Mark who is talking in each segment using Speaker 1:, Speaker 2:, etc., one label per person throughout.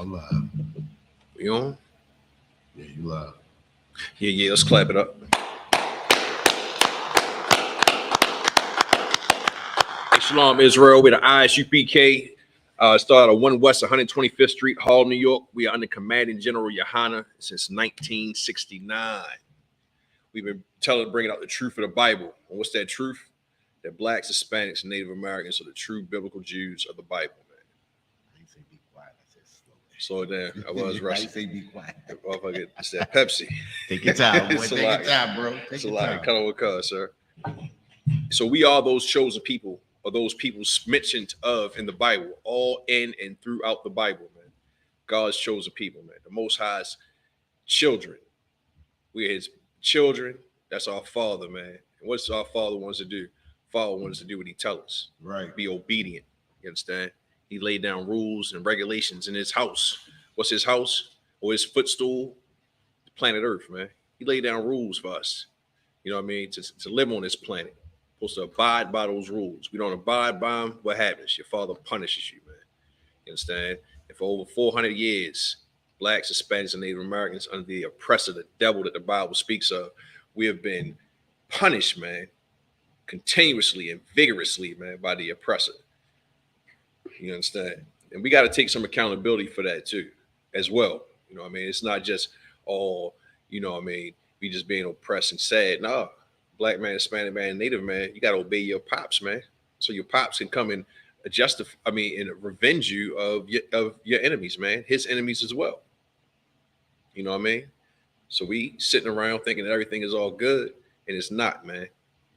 Speaker 1: All live.
Speaker 2: You on?
Speaker 1: Yeah, you live.
Speaker 2: Yeah. Let's clap it up. Hey, Shalom, Israel. We're the ISUPK. Started on 1 West 125th Street, Hall, New York. We are under Commanding General Yohana since 1969. We've been bringing out the truth of the Bible. And what's that truth? That blacks, Hispanics, and Native Americans are the true biblical Jews of the Bible, man.
Speaker 1: I didn't say be quiet. I said slow.
Speaker 2: Slow it down. I was rushing.
Speaker 1: I say be quiet.
Speaker 2: Motherfucker, it's that Pepsi.
Speaker 1: Take your time, boy.
Speaker 2: It's
Speaker 1: Take your time, bro.
Speaker 2: It's a lot. Cut over cuz, sir. So we are those chosen people, or those people mentioned of in the Bible, all in and throughout the Bible, man. God's chosen people, man. The Most High's children. We're His children. That's our Father, man. And what's our Father wants to do? Father wants to do what He tells us.
Speaker 1: Right.
Speaker 2: Be obedient. You understand? He laid down rules and regulations in His house. What's His house? Or His footstool? The planet Earth, man. He laid down rules for us. You know what I mean? To live on this planet. Supposed to abide by those rules. We don't abide by them, what happens? Your Father punishes you, man. You understand? And for over 400 years, blacks, Hispanics, and Native Americans under the oppressor, the devil that the Bible speaks of, we have been punished, man, continuously and vigorously, man, by the oppressor. You understand? And we got to take some accountability for that too, as well. You know what I mean? It's not just all, you know what I mean, we just being oppressed and sad. No, black man, Hispanic man, Native man, you got to obey your pops, man. So your pops can come and and revenge you of your enemies, man. His enemies as well. You know what I mean? So we sitting around thinking that everything is all good, and it's not, man.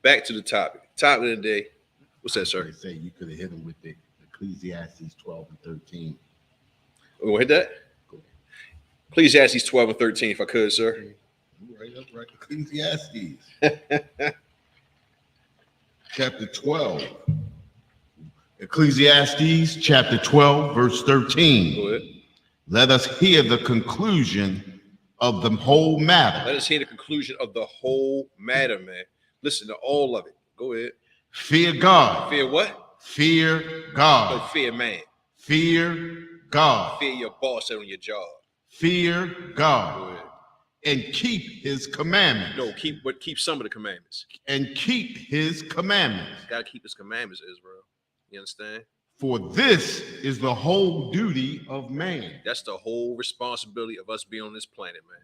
Speaker 2: Back to the topic. Topic of the day. What's that, sir?
Speaker 1: Say you could have hit him with the Ecclesiastes 12 and 13.
Speaker 2: We want to hit that?
Speaker 1: Go ahead.
Speaker 2: Ecclesiastes 12 and 13, if I could, sir.
Speaker 1: Right. Ecclesiastes. Chapter 12. Ecclesiastes chapter 12, verse 13.
Speaker 2: Go ahead.
Speaker 1: Let us hear the conclusion of the whole matter.
Speaker 2: Let us hear the conclusion of the whole matter, man. Listen to all of it. Go ahead.
Speaker 1: Fear God.
Speaker 2: Fear what?
Speaker 1: Fear God.
Speaker 2: But fear man.
Speaker 1: Fear God.
Speaker 2: Fear your boss on your job.
Speaker 1: Fear
Speaker 2: Go
Speaker 1: God.
Speaker 2: ahead.
Speaker 1: And keep his commandments.
Speaker 2: No, keep some of the commandments.
Speaker 1: And keep his commandments.
Speaker 2: Gotta keep his commandments, Israel. You understand?
Speaker 1: For this is the whole duty of man.
Speaker 2: That's the whole responsibility of us being on this planet, man.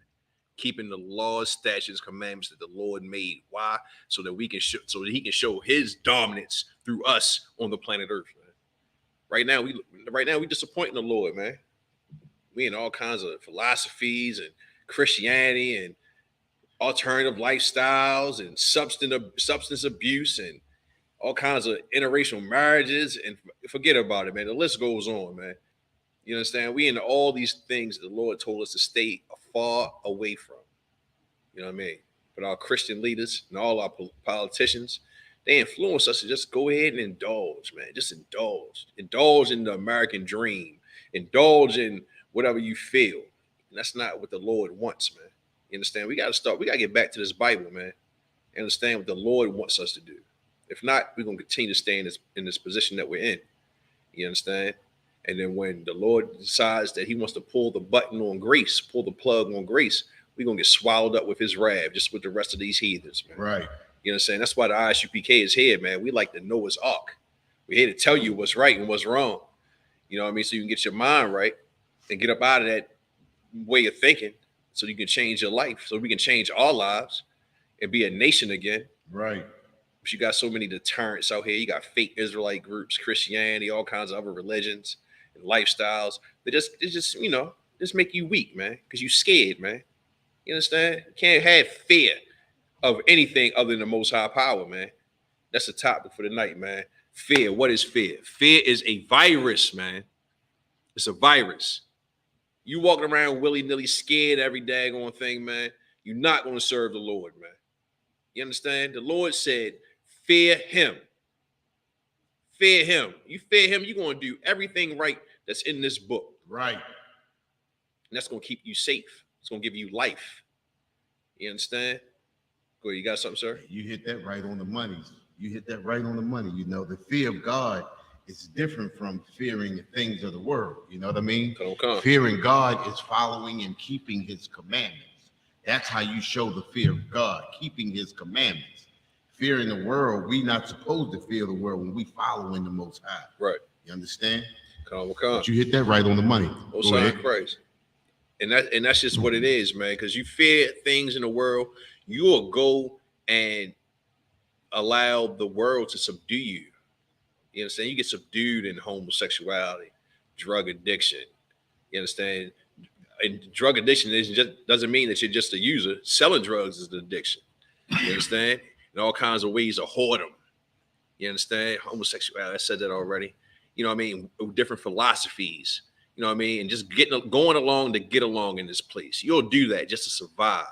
Speaker 2: Keeping the laws, statutes, commandments that the Lord made. Why? So that He can show His dominance through us on the planet Earth, man. Right now we disappointing the Lord, man. We in all kinds of philosophies and Christianity and alternative lifestyles and substance abuse and all kinds of interracial marriages, and forget about it, man. The list goes on, man. You understand? We in all these things the Lord told us to stay far away from. You know what I mean? But our Christian leaders and all our politicians, they influence us to just go ahead and indulge, man. Just indulge. Indulge in the American dream. Indulge in whatever you feel. And that's not what the Lord wants, man. You understand? We got to get back to this Bible, man. And understand what the Lord wants us to do. If not, we're going to continue to stay in this position that we're in. You understand? And then when the Lord decides that He wants to pull the button on grace, pull the plug on grace, we're going to get swallowed up with His wrath, just with the rest of these heathens, man.
Speaker 1: Right.
Speaker 2: You understand? That's why the ISUPK is here, man. We like the Noah's Ark. We're here to tell you what's right and what's wrong. You know what I mean? So you can get your mind right and get up out of that way of thinking so you can change your life, so we can change our lives and be a nation again.
Speaker 1: Right.
Speaker 2: But you got so many deterrents out here. You got fake Israelite groups, Christianity, all kinds of other religions and lifestyles. They just make you weak, man, because you scared, man. You understand? You can't have fear of anything other than the Most High power, man. That's the topic for the night, man. Fear. What is fear? Fear is a virus, man. It's a virus. You walking around willy-nilly scared every daggone thing, man, you're not going to serve the Lord, man. You understand? The Lord said, fear Him. Fear Him. You fear Him, you're going to do everything right that's in this book.
Speaker 1: Right.
Speaker 2: And that's going to keep you safe. It's going to give you life. You understand? Go ahead. You got something, sir?
Speaker 1: You hit that right on the money. You know, the fear of God It's different from fearing the things of the world. You know what I mean?
Speaker 2: Come.
Speaker 1: Fearing God is following and keeping his commandments. That's how you show the fear of God, keeping his commandments. Fearing the world, we not supposed to fear the world when we following the Most High.
Speaker 2: Right.
Speaker 1: You understand?
Speaker 2: Come.
Speaker 1: But you hit that right on the money.
Speaker 2: Most High Christ. And that's just what it is, man. Because you fear things in the world, you will go and allow the world to subdue you. You understand? You get subdued in homosexuality, drug addiction. You understand? And drug addiction doesn't mean that you're just a user. Selling drugs is an addiction. You understand? And all kinds of ways to hoard them. You understand? Homosexuality, I said that already. You know what I mean? Different philosophies. You know what I mean? And just going along to get along in this place. You'll do that just to survive.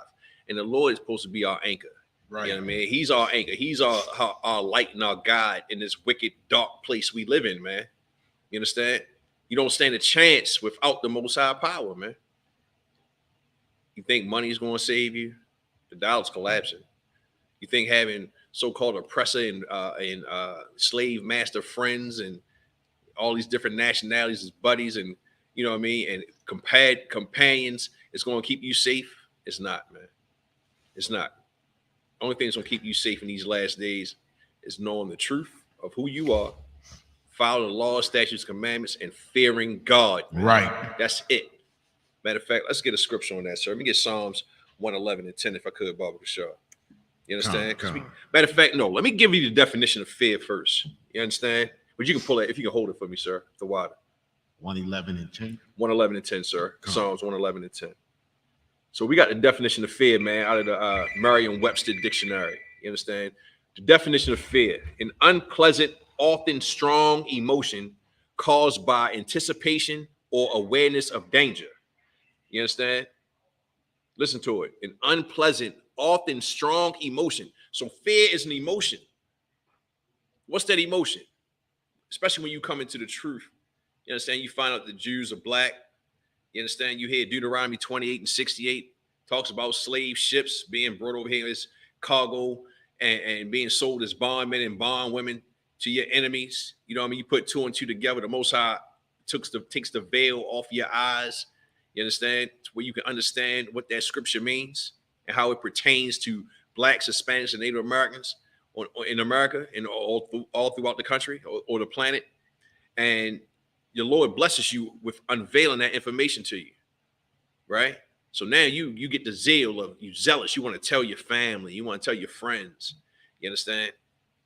Speaker 2: And the Lord is supposed to be our anchor. Right. You know what I mean? He's our anchor. He's our light and our guide in this wicked, dark place we live in, man. You understand? You don't stand a chance without the Most High power, man. You think money is going to save you? The dollar's collapsing. You think having so-called oppressor and slave master friends and all these different nationalities as buddies and, you know what I mean, and companions is going to keep you safe? It's not, man. It's not. The only thing that's going to keep you safe in these last days is knowing the truth of who you are, following the law, statutes, commandments, and fearing God. Man. Right. That's it. Matter of fact, let's get a scripture on that, sir. Let me get Psalms 111 and 10 if I could, Barbara Shaw. You understand? Matter of fact, no, let me give you the definition of fear first. You understand? But you can pull it if you can hold it for me, sir. The water. 111 and 10. 111 and 10, sir. Psalms 111 and 10. So we got the definition of fear, man, out of the Merriam-Webster dictionary. You understand? The definition of fear: an unpleasant, often strong emotion caused by anticipation or awareness of danger. You understand? Listen to it. An unpleasant, often strong emotion. So fear is an emotion. What's that emotion? Especially when you come into the truth. You understand? You find out the Jews are black. You understand? You hear Deuteronomy 28 and 68 talks about slave ships being brought over here as cargo and being sold as bondmen and bondwomen to your enemies. You know what I mean? You put two and two together. The Most High takes the veil off your eyes. You understand? Where you can understand what that scripture means and how it pertains to blacks, Hispanics, and Native Americans in America and all throughout the country or the planet. And your Lord blesses you with unveiling that information to you, right? So now you get the zeal of you zealous. You want to tell your family. You want to tell your friends. You understand?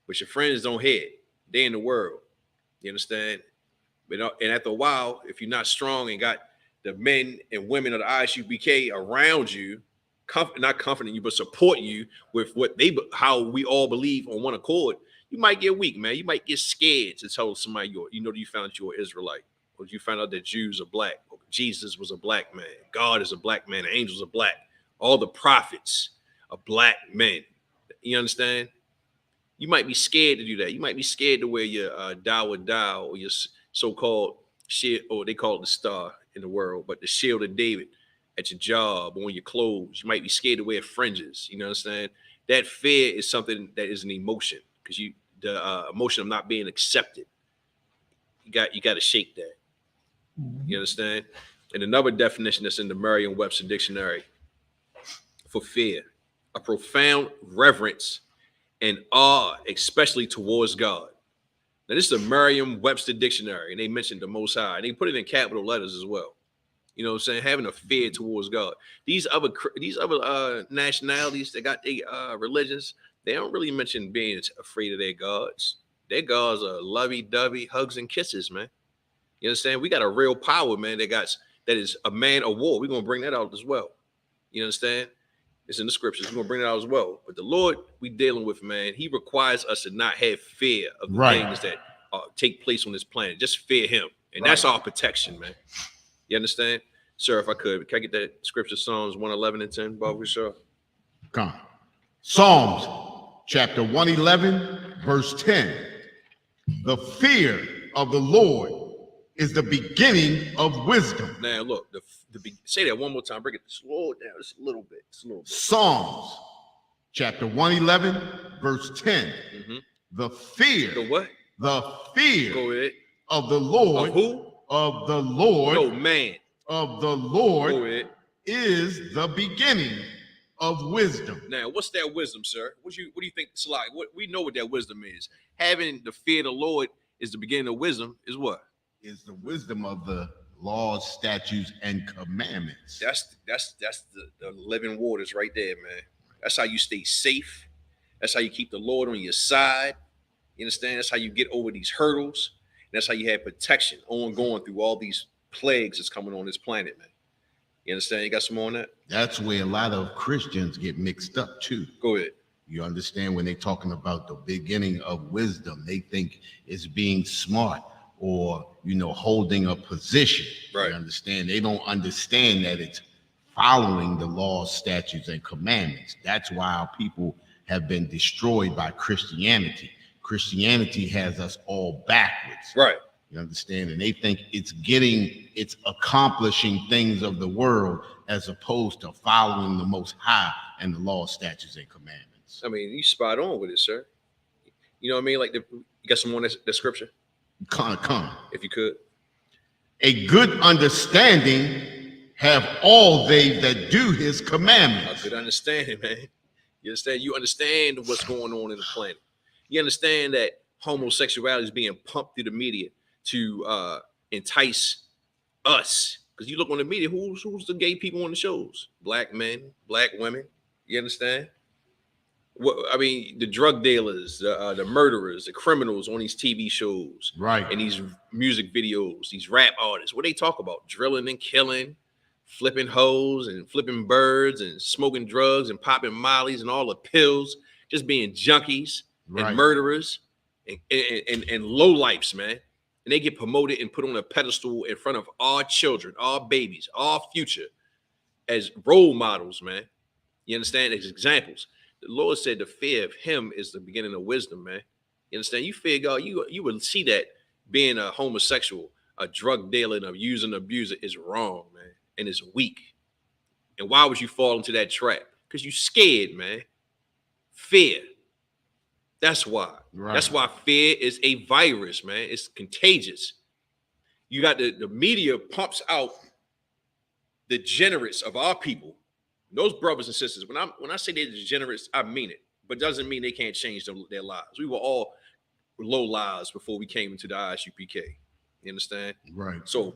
Speaker 2: But your friends don't hear it. They're in the world. You understand? But and after a while, if you're not strong and got the men and women of the ISUBK around you, not comforting you, but supporting you with how we all believe on one accord, you might get weak, man. You might get scared to tell somebody you found out you're an Israelite, or you found out that Jews are black, or Jesus was a black man, God is a black man, the angels are black, all the prophets are black men. You understand? You might be scared to do that. You might be scared to wear your Dawa or your so-called shield, or they call it the star in the world, but the shield of David at your job or on your clothes. You might be scared to wear fringes. You know what I'm saying? That fear is something that is an emotion, because the emotion of not being accepted. You got to shake that. You understand? And another definition that's in the Merriam-Webster dictionary for fear: a profound reverence and awe, especially towards God. Now, this is a Merriam-Webster dictionary, and they mentioned the Most High, and they put it in capital letters as well. You know what I'm saying? Having a fear towards God. These other nationalities that got their religions, they don't really mention being afraid of their gods. Their gods are lovey-dovey, hugs and kisses, man. You understand? We got a real power, man, that is a man of war. We're going to bring that out as well. You understand? It's in the scriptures. We're going to bring it out as well. But the Lord we dealing with, man, he requires us to not have fear of the things that take place on this planet. Just fear him. And that's our protection, man. You understand? Sir, if I could, can I get that scripture, Psalms 111 and 10, Barbara Shaw?
Speaker 1: Come. Psalms chapter 111, verse 10. The fear of the Lord is the beginning of wisdom.
Speaker 2: Now, look, say that one more time. Bring it slow down just a little bit.
Speaker 1: Psalms chapter 111, verse 10.
Speaker 2: Mm-hmm.
Speaker 1: The fear
Speaker 2: the what?
Speaker 1: The fear
Speaker 2: Go ahead.
Speaker 1: of the Lord.
Speaker 2: Of who?
Speaker 1: Of the Lord.
Speaker 2: No, man.
Speaker 1: Of the Lord.
Speaker 2: Go ahead.
Speaker 1: Is the beginning of wisdom.
Speaker 2: Now, what's that wisdom, sir? What do you think it's like? What we know what that wisdom is. Having the fear of the Lord is the beginning of wisdom. Is what?
Speaker 1: Is the wisdom of the laws, statutes, and commandments.
Speaker 2: That's the living waters right there, man. That's how you stay safe. That's how you keep the Lord on your side. You understand? That's how you get over these hurdles. That's how you have protection ongoing through all these plagues that's coming on this planet, man. You understand? You got some more on that?
Speaker 1: That's where a lot of Christians get mixed up too.
Speaker 2: Go ahead.
Speaker 1: You understand, when they're talking about the beginning of wisdom, they think it's being smart or, holding a position.
Speaker 2: Right.
Speaker 1: You understand? They don't understand that it's following the laws, statutes, and commandments. That's why our people have been destroyed by Christianity. Christianity has us all backwards.
Speaker 2: Right.
Speaker 1: You understand? And they think it's accomplishing things of the world as opposed to following the Most High and the law, statutes, and commandments.
Speaker 2: I mean, you spot on with it, sir. You know what I mean? Like, you got some more on that scripture?
Speaker 1: Come.
Speaker 2: If you could.
Speaker 1: A good understanding have all they that do his commandments.
Speaker 2: A good understanding, man. You understand? You understand what's going on in the planet. You understand that homosexuality is being pumped through the media to entice us. Because you look on the media, who's the gay people on the shows? Black men, black women. You understand? I mean, the drug dealers, the murderers, the criminals on these TV shows,
Speaker 1: right?
Speaker 2: And these music videos, these rap artists. What they talk about? Drilling and killing, flipping hoes and flipping birds and smoking drugs and popping mollies and all the pills, just being junkies and murderers and lowlifes, man. And they get promoted and put on a pedestal in front of our children, our babies, our future as role models, man. You understand? As examples. The Lord said the fear of him is the beginning of wisdom, man. You understand? You fear God, you would see that being a homosexual, a drug dealer, and a user and abuser is wrong, man, and it's weak. And why would you fall into that trap? Because you scared, man. Fear. That's why. Right. That's why fear is a virus, man. It's contagious. You got the media pumps out the degenerates of our people. Those brothers and sisters, when I say they're degenerates, I mean it. But doesn't mean they can't change their lives. We were all low lives before we came into the ISUPK. You understand?
Speaker 1: Right.
Speaker 2: So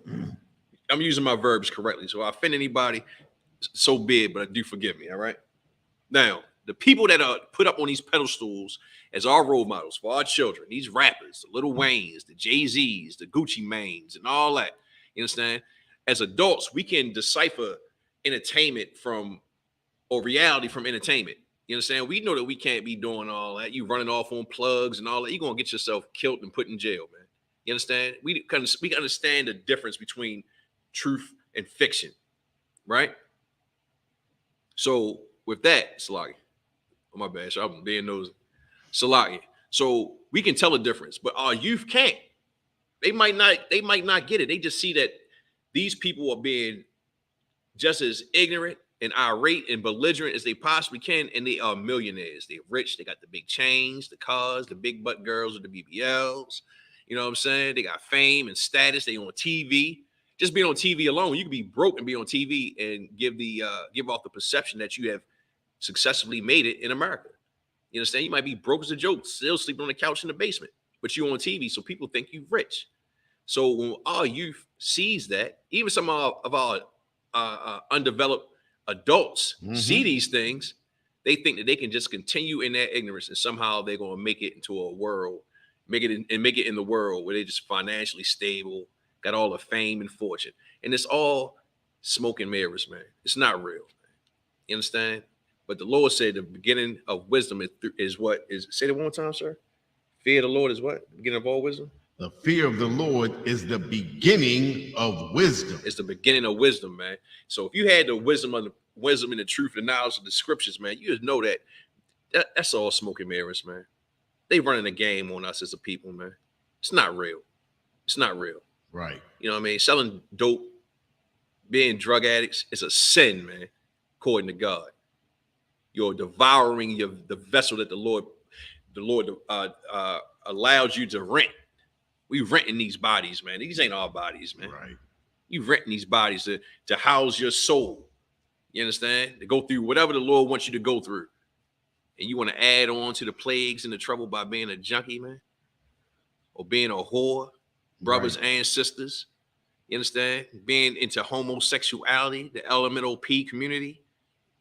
Speaker 2: I'm using my verbs correctly. So if I offend anybody, so be it, but do forgive me, all right? Now, the people that are put up on these pedestals as our role models for our children, these rappers, the Lil Waynes, the Jay-Z's, the Gucci Manes, and all that, you understand? As adults, we can decipher entertainment or reality from entertainment. You understand? We know that we can't be doing all that. You running off on plugs and all that. You're going to get yourself killed and put in jail, man. You understand? We understand the difference between truth and fiction, right? So with that, Salaki, oh my bad, I'm being nosy. Salaki. So we can tell a difference, but our youth can't. They might not get it. They just see that these people are being just as ignorant and irate and belligerent as they possibly can, and they are millionaires. They're rich. They got the big chains, the cars, the big butt girls with the BBLs. You know what I'm saying? They got fame and status. They on TV. Just being on TV alone, you can be broke and be on TV and give off the perception that you have successfully made it in America. You understand? You might be broke as a joke, still sleeping on the couch in the basement, but you're on TV, so people think you're rich. So when our youth sees that, even some of our undeveloped adults see these things, they think that they can just continue in their ignorance and somehow they're going to make it into a world, make it in the world where they're just financially stable, got all the fame and fortune. And it's all smoke and mirrors, man. It's not real, man. You understand? But the Lord said the beginning of wisdom is what is, say that one more time, sir. Fear of the Lord is what? The beginning of all wisdom?
Speaker 1: The fear of the Lord is the beginning of wisdom.
Speaker 2: It's the beginning of wisdom, man. So if you had the wisdom and the truth, the knowledge of the scriptures, man, you just know that's all smoke and mirrors, man. They running a game on us as a people, man. It's not real. It's not real.
Speaker 1: Right.
Speaker 2: You know what I mean? Selling dope, being drug addicts is a sin, man, according to God. You're devouring the vessel that the the Lord allowed you to rent. We renting these bodies, man. These ain't our bodies, man.
Speaker 1: Right.
Speaker 2: You renting these bodies to house your soul. You understand? To go through whatever the Lord wants you to go through. And you want to add on to the plagues and the trouble by being a junkie, man, or being a whore, brothers and sisters. You understand? Being into homosexuality, the LMNOP community.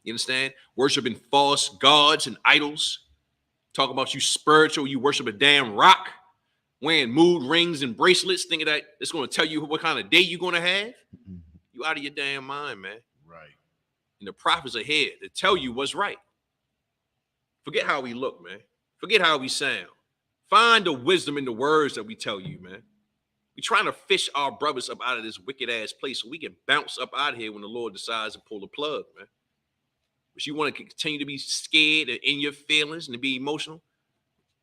Speaker 2: You understand? Worshiping false gods and idols. Talk about you spiritual, you worship a damn rock. Wearing mood rings and bracelets, thinking that it's going to tell you what kind of day you're going to have. You out of your damn mind, man.
Speaker 1: Right.
Speaker 2: And the prophets are here to tell you what's right. Forget how we look, man. Forget how we sound. Find the wisdom in the words that we tell you, man. We're trying to fish our brothers up out of this wicked ass place so we can bounce up out of here when the Lord decides to pull the plug, man. But you want to continue to be scared and in your feelings and to be emotional,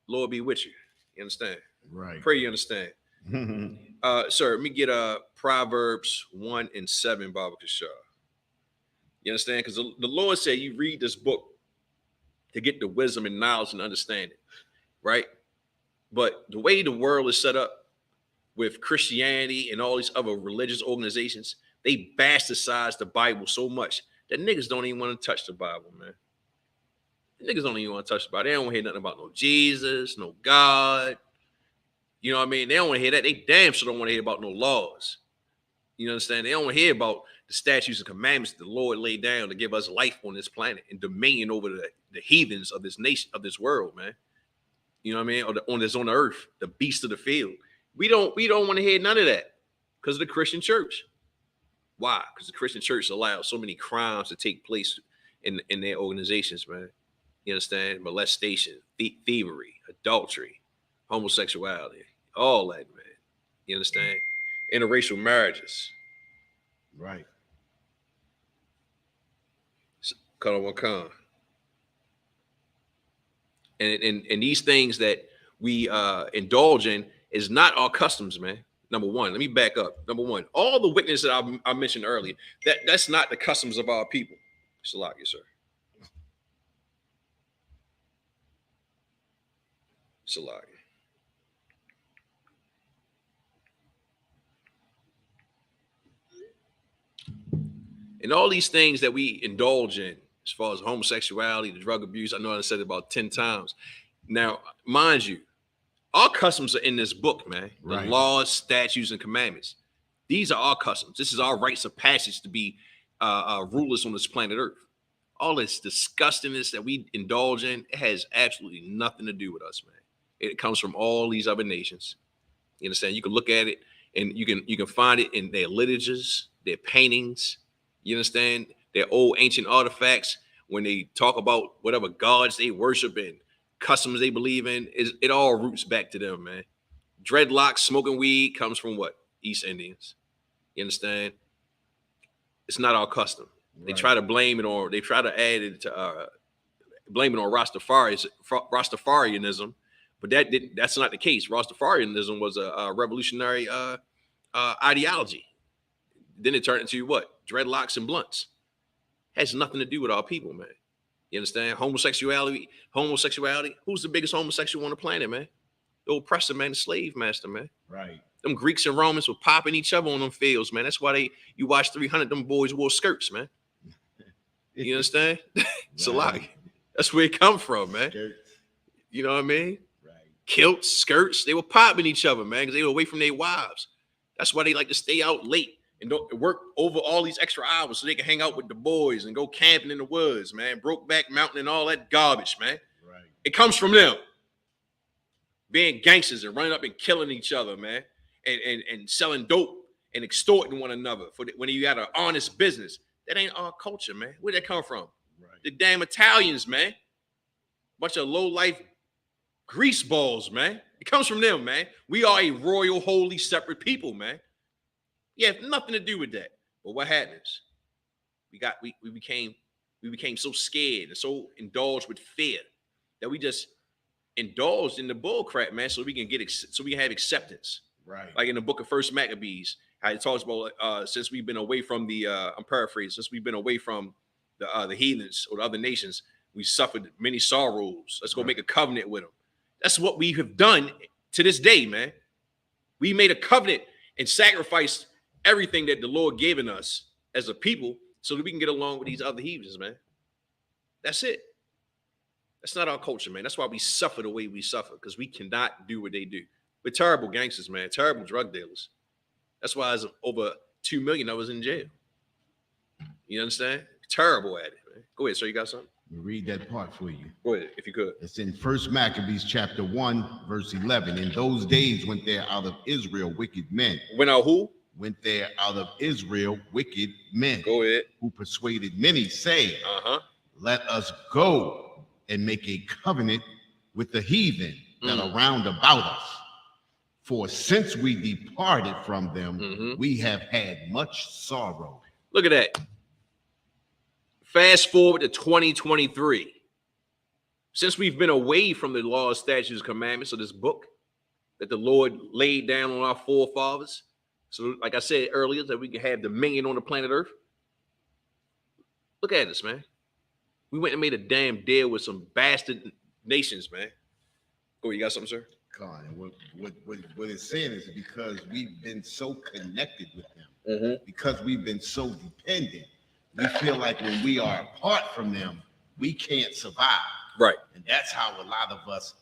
Speaker 2: Lord be with you. You understand?
Speaker 1: Right.
Speaker 2: Pray you understand. Sir, let me get Proverbs 1:7, Baba Kashar. You understand? Because the Lord said you read this book to get the wisdom and knowledge and understanding, right? But the way the world is set up with Christianity and all these other religious organizations, they bastardize the Bible so much that niggas don't even want to touch the Bible, man. Niggas don't even want to touch the Bible. They don't hear nothing about no Jesus, no God. You know what I mean? They don't want to hear that. They damn sure don't want to hear about no laws. You understand? They don't want to hear about the statutes and commandments that the Lord laid down to give us life on this planet and dominion over the heathens of this nation, of this world, man. You know what I mean? Or on the earth, the beast of the field. We don't want to hear none of that because of the Christian church. Why? Because the Christian church allows so many crimes to take place in their organizations, man. You understand? Molestation, thievery, adultery, homosexuality, all that, man. You understand? Interracial marriages.
Speaker 1: Right.
Speaker 2: Kalawakan. And these things that we indulge in is not our customs, man. Number one, let me back up. Number one, all the witness that I mentioned earlier, that's not the customs of our people. Salakia, sir. Salakia. And all these things that we indulge in, as far as homosexuality, the drug abuse, I know I said it about 10 times. Now, mind you, our customs are in this book, man. The laws, statutes, and commandments. These are our customs. This is our rites of passage to be rulers on this planet Earth. All this disgustingness that we indulge in, it has absolutely nothing to do with us, man. It comes from all these other nations. You understand? You can look at it and you can find it in their literatures, their paintings. You understand? Their old ancient artifacts, when they talk about whatever gods they worship and customs they believe in, it all roots back to them, man. Dreadlocks, smoking weed comes from what? East Indians. You understand? It's not our custom. Right. They try to blame it on, they try to add it to blame it on Rastafarianism, but that's not the case. Rastafarianism was a revolutionary ideology. Then it turned into what? Dreadlocks and blunts. Has nothing to do with our people, man. You understand? Homosexuality. Who's the biggest homosexual on the planet, man? The oppressor, man, the slave master, man.
Speaker 1: Right.
Speaker 2: Them Greeks and Romans were popping each other on them fields, man. That's why you watch 300, them boys wore skirts, man. You understand? So like, that's where it come from, man. Skirts. You know what I mean? Right. Kilts, skirts, they were popping each other, man, because they were away from their wives. That's why they like to stay out late and don't work over all these extra hours so they can hang out with the boys and go camping in the woods, man. Brokeback Mountain and all that garbage, man. Right. It comes from them. Being gangsters and running up and killing each other, man. And selling dope and extorting one another when you got an honest business. That ain't our culture, man. Where'd that come from? Right. The damn Italians, man. Bunch of low-life grease balls, man. It comes from them, man. We are a royal, holy, separate people, man. Yeah, nothing to do with that. But what happens? We became so scared and so indulged with fear that we just indulged in the bull crap, man, so we can have acceptance. Right. Like in the book of First Maccabees, how it talks about since we've been away from I'm paraphrasing, since we've been away from the heathens or the other nations, we suffered many sorrows. Let's go make a covenant with them. That's what we have done to this day, man. We made a covenant and sacrificed everything that the Lord given us as a people so that we can get along with these other heathens, man. That's it. That's not our culture, man. That's why we suffer the way we suffer, because we cannot do what they do. We're terrible gangsters, man. Terrible drug dealers. That's why there's over 2 million of us in jail. You understand? Terrible at it, man. Go ahead, sir. You got something?
Speaker 1: Let me read that part for you.
Speaker 2: Go ahead, if you could.
Speaker 1: It's in 1 Maccabees chapter 1, verse 11. In those days went there out of Israel wicked men.
Speaker 2: Went out who?
Speaker 1: Went there out of Israel wicked men.
Speaker 2: Go ahead.
Speaker 1: Who persuaded many, saying,
Speaker 2: Uh-huh.
Speaker 1: let us go and make a covenant with the heathen that are round about us. For since we departed from them, we have had much sorrow.
Speaker 2: Look at that. Fast forward to 2023. Since we've been away from the laws, statutes, commandments of this book that the Lord laid down on our forefathers, so like I said earlier, that we can have dominion on the planet Earth. Look at us, man. We went and made a damn deal with some bastard nations, man. Oh, you got something, sir?
Speaker 1: God, what it's saying is because we've been so connected with them, because we've been so dependent, we feel like when we are apart from them, we can't survive.
Speaker 2: Right.
Speaker 1: And that's how a lot of us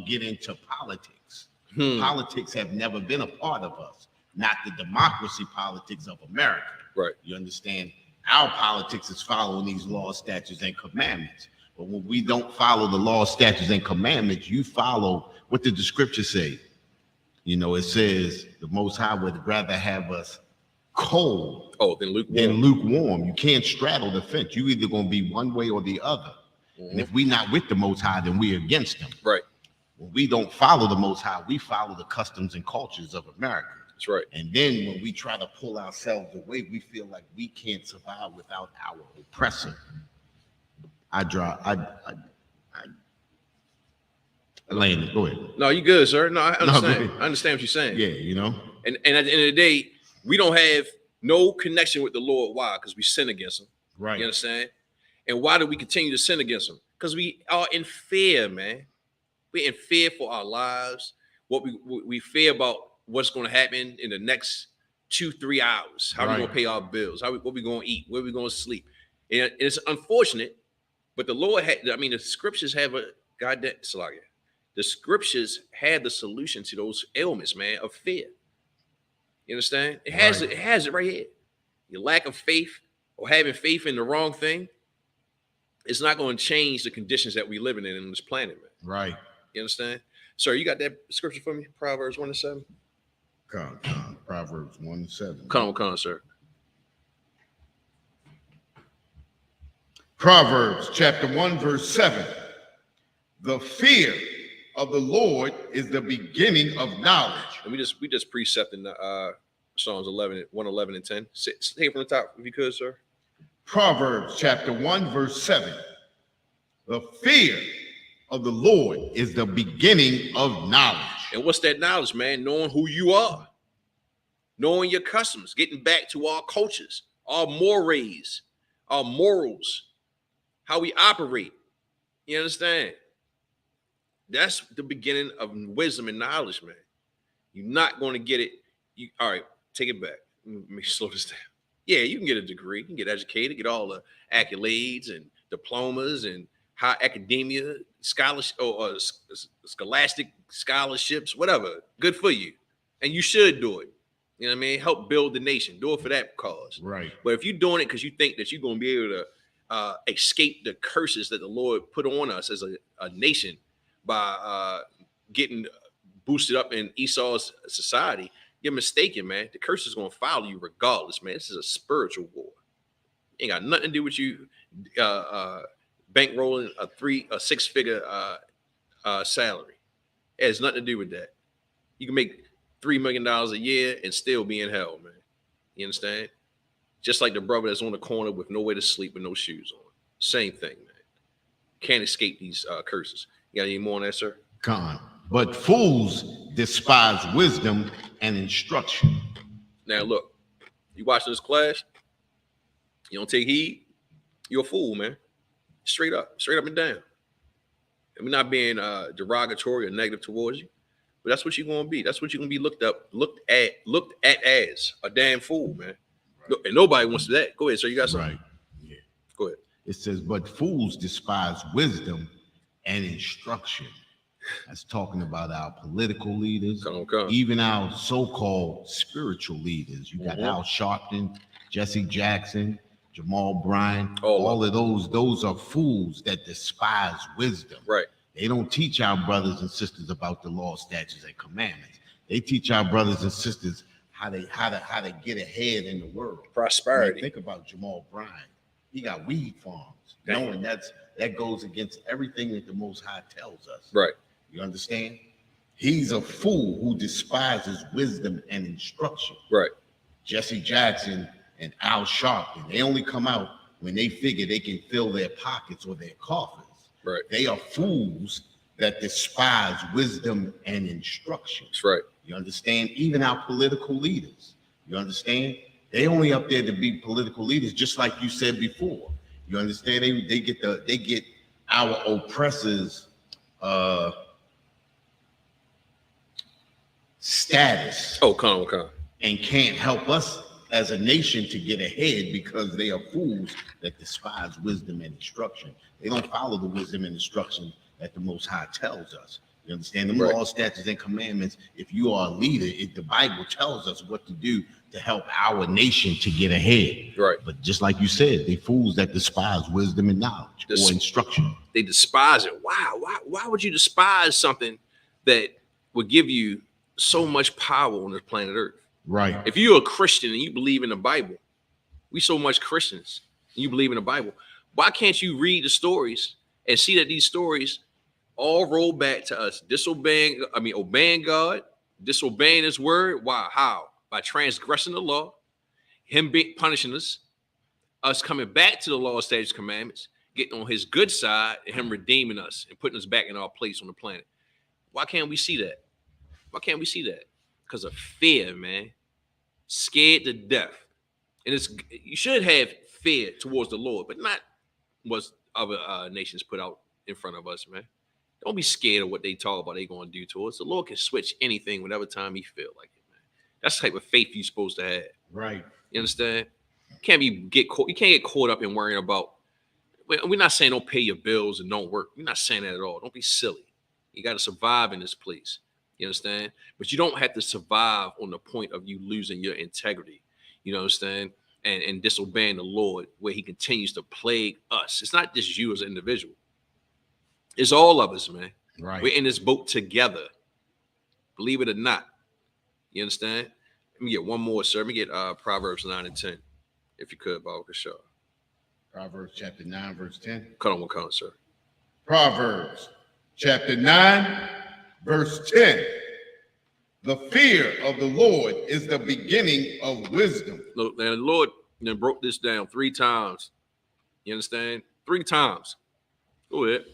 Speaker 1: get into politics. Politics have never been a part of us, not the democracy politics of America.
Speaker 2: Right.
Speaker 1: You understand? Our politics is following these laws, statutes, and commandments. But when we don't follow the laws, statutes, and commandments, you follow what did the scripture say? You know, it says the Most High would rather have us cold
Speaker 2: than
Speaker 1: lukewarm. You can't straddle the fence. You either going to be one way or the other. And if we're not with the Most High, then we're against him.
Speaker 2: Right.
Speaker 1: When we don't follow the Most High, we follow the customs and cultures of America.
Speaker 2: That's right.
Speaker 1: And then when we try to pull ourselves away, we feel like we can't survive without our oppressor. Elaine, go ahead.
Speaker 2: No, you good, sir. No, I understand.
Speaker 1: No,
Speaker 2: I understand what you're saying.
Speaker 1: Yeah, you know.
Speaker 2: And at the end of the day, we don't have no connection with the Lord. Why? Because we sin against him.
Speaker 1: Right.
Speaker 2: You understand? And why do we continue to sin against him? Because we are in fear, man. We're in fear for our lives. What we fear about what's going to happen in the next 2-3 hours. How are we going to pay our bills? What we going to eat? Where we going to sleep? And it's unfortunate, but the Lord the scriptures have the scriptures had the solution to those ailments, man, of fear. You understand? It has it right here. Your lack of faith or having faith in the wrong thing, it's not going to change the conditions that we living in this planet, man.
Speaker 1: Right.
Speaker 2: You understand? Sir, you got that scripture for me? Proverbs 1:7.
Speaker 1: Come, Proverbs 1:7.
Speaker 2: Come, sir.
Speaker 1: Proverbs chapter 1, verse 7. The fear of the Lord is the beginning of knowledge.
Speaker 2: And we just precepting Psalms 111 and 10. Take it from the top if you could, sir.
Speaker 1: Proverbs chapter 1, verse 7. The fear of the Lord is the beginning of knowledge.
Speaker 2: And what's that knowledge, man? Knowing who you are, knowing your customs, getting back to our cultures, our mores, our morals, how we operate. You understand? That's the beginning of wisdom and knowledge, man. You're not going to get it. All right, take it back. Let me slow this down. Yeah, you can get a degree, you can get educated, get all the accolades and diplomas and high academia, scholarship or scholastic scholarships, whatever. Good for you. And you should do it. You know what I mean? Help build the nation. Do it for that cause.
Speaker 1: Right.
Speaker 2: But if you're doing it because you think that you're going to be able to escape the curses that the Lord put on us as a nation by getting boosted up in Esau's society, you're mistaken, man. The curse is going to follow you regardless, man. This is a spiritual war. It ain't got nothing to do with you bankrolling a six-figure salary. It has nothing to do with that. You can make $3 million a year and still be in hell, man. You understand? Just like the brother that's on the corner with nowhere to sleep with no shoes on. Same thing, man. Can't escape these curses. You got any more on that, sir?
Speaker 1: Con. But fools despise wisdom and instruction.
Speaker 2: Now, look, you watching this class, you don't take heed, you're a fool, man. Straight up and down. And we're not being derogatory or negative towards you, but that's what you're gonna be. That's what you're gonna be looked at as a damn fool, man. And nobody wants that. Go ahead, sir. You got something?
Speaker 1: Right. Yeah.
Speaker 2: Go ahead.
Speaker 1: It says, but fools despise wisdom and instruction. That's talking about our political leaders,
Speaker 2: Come.
Speaker 1: even our so-called spiritual leaders. You got Al Sharpton, Jesse Jackson, Jamal Bryant, all of those are fools that despise wisdom.
Speaker 2: Right.
Speaker 1: They don't teach our brothers and sisters about the law, statutes, and commandments. They teach our brothers and sisters how to get ahead in the world.
Speaker 2: Prosperity.
Speaker 1: Think about Jamal Bryant. He got weed farms, knowing that goes against everything that the Most High tells us.
Speaker 2: Right.
Speaker 1: You understand? He's a fool who despises wisdom and instruction.
Speaker 2: Right.
Speaker 1: Jesse Jackson and Al Sharpton, they only come out when they figure they can fill their pockets or their coffers.
Speaker 2: Right.
Speaker 1: They are fools that despise wisdom and instruction.
Speaker 2: That's right.
Speaker 1: You understand? Even our political leaders. You understand? They only up there to be political leaders, just like you said before. You understand? They get our oppressors' status.
Speaker 2: Oh, come on.
Speaker 1: And can't help us as a nation to get ahead because they are fools that despise wisdom and instruction. They don't follow the wisdom and instruction that the Most High tells us. You understand? The law, statutes, and commandments, if you are a leader, the Bible tells us what to do to help our nation to get ahead.
Speaker 2: Right.
Speaker 1: But just like you said, they fools that despise wisdom and knowledge or instruction.
Speaker 2: They despise it. Why would you despise something that would give you so much power on this planet Earth?
Speaker 1: Right.
Speaker 2: If you're a Christian and you believe in the Bible, we so much Christians, and you believe in the Bible, why can't you read the stories and see that these stories all roll back to us obeying God, disobeying his word? Why? How? By transgressing the law, him punishing us coming back to the law, statutes, commandments, getting on his good side, and him redeeming us and putting us back in our place on the planet. Why can't we see that? Why can't we see that? Because of fear, man. Scared to death. And you should have fear towards the Lord, but not what other nations put out in front of us, man. Don't be scared of what they talk about they're going to do to us. The Lord can switch anything whenever time he feel like it, man. That's the type of faith you're supposed to have.
Speaker 1: Right.
Speaker 2: You understand? You can't get caught up in worrying about. We're not saying don't pay your bills and don't work. We're not saying that at all. Don't be silly. You got to survive in this place. You understand? But you don't have to survive on the point of you losing your integrity. You understand? And disobeying the Lord where he continues to plague us. It's not just you as an individual. It's all of us, man.
Speaker 1: Right.
Speaker 2: We're in this boat together. Believe it or not. You understand? Let me get one more, sir. Let me get Proverbs 9 and 10. If you could, Baba Kashaw.
Speaker 1: Proverbs chapter 9, verse 10.
Speaker 2: Come on, sir.
Speaker 1: Proverbs chapter 9, verse 10. The fear of the Lord is the beginning of wisdom.
Speaker 2: Look, now the Lord broke this down 3 times. You understand? 3 times. Go ahead.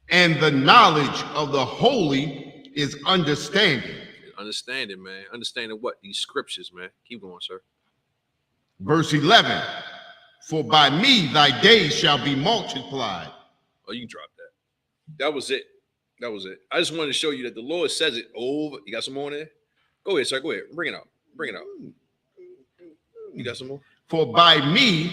Speaker 1: And the knowledge of the holy is understanding.
Speaker 2: Understanding, man. Understanding what? These scriptures, man. Keep going, sir.
Speaker 1: Verse 11. For by me thy days shall be multiplied.
Speaker 2: Oh, you dropped that. That was it. I just wanted to show you that the Lord says it over. You got some more in there? Go ahead, sir. Go ahead. Bring it out. You got some more?
Speaker 1: For by me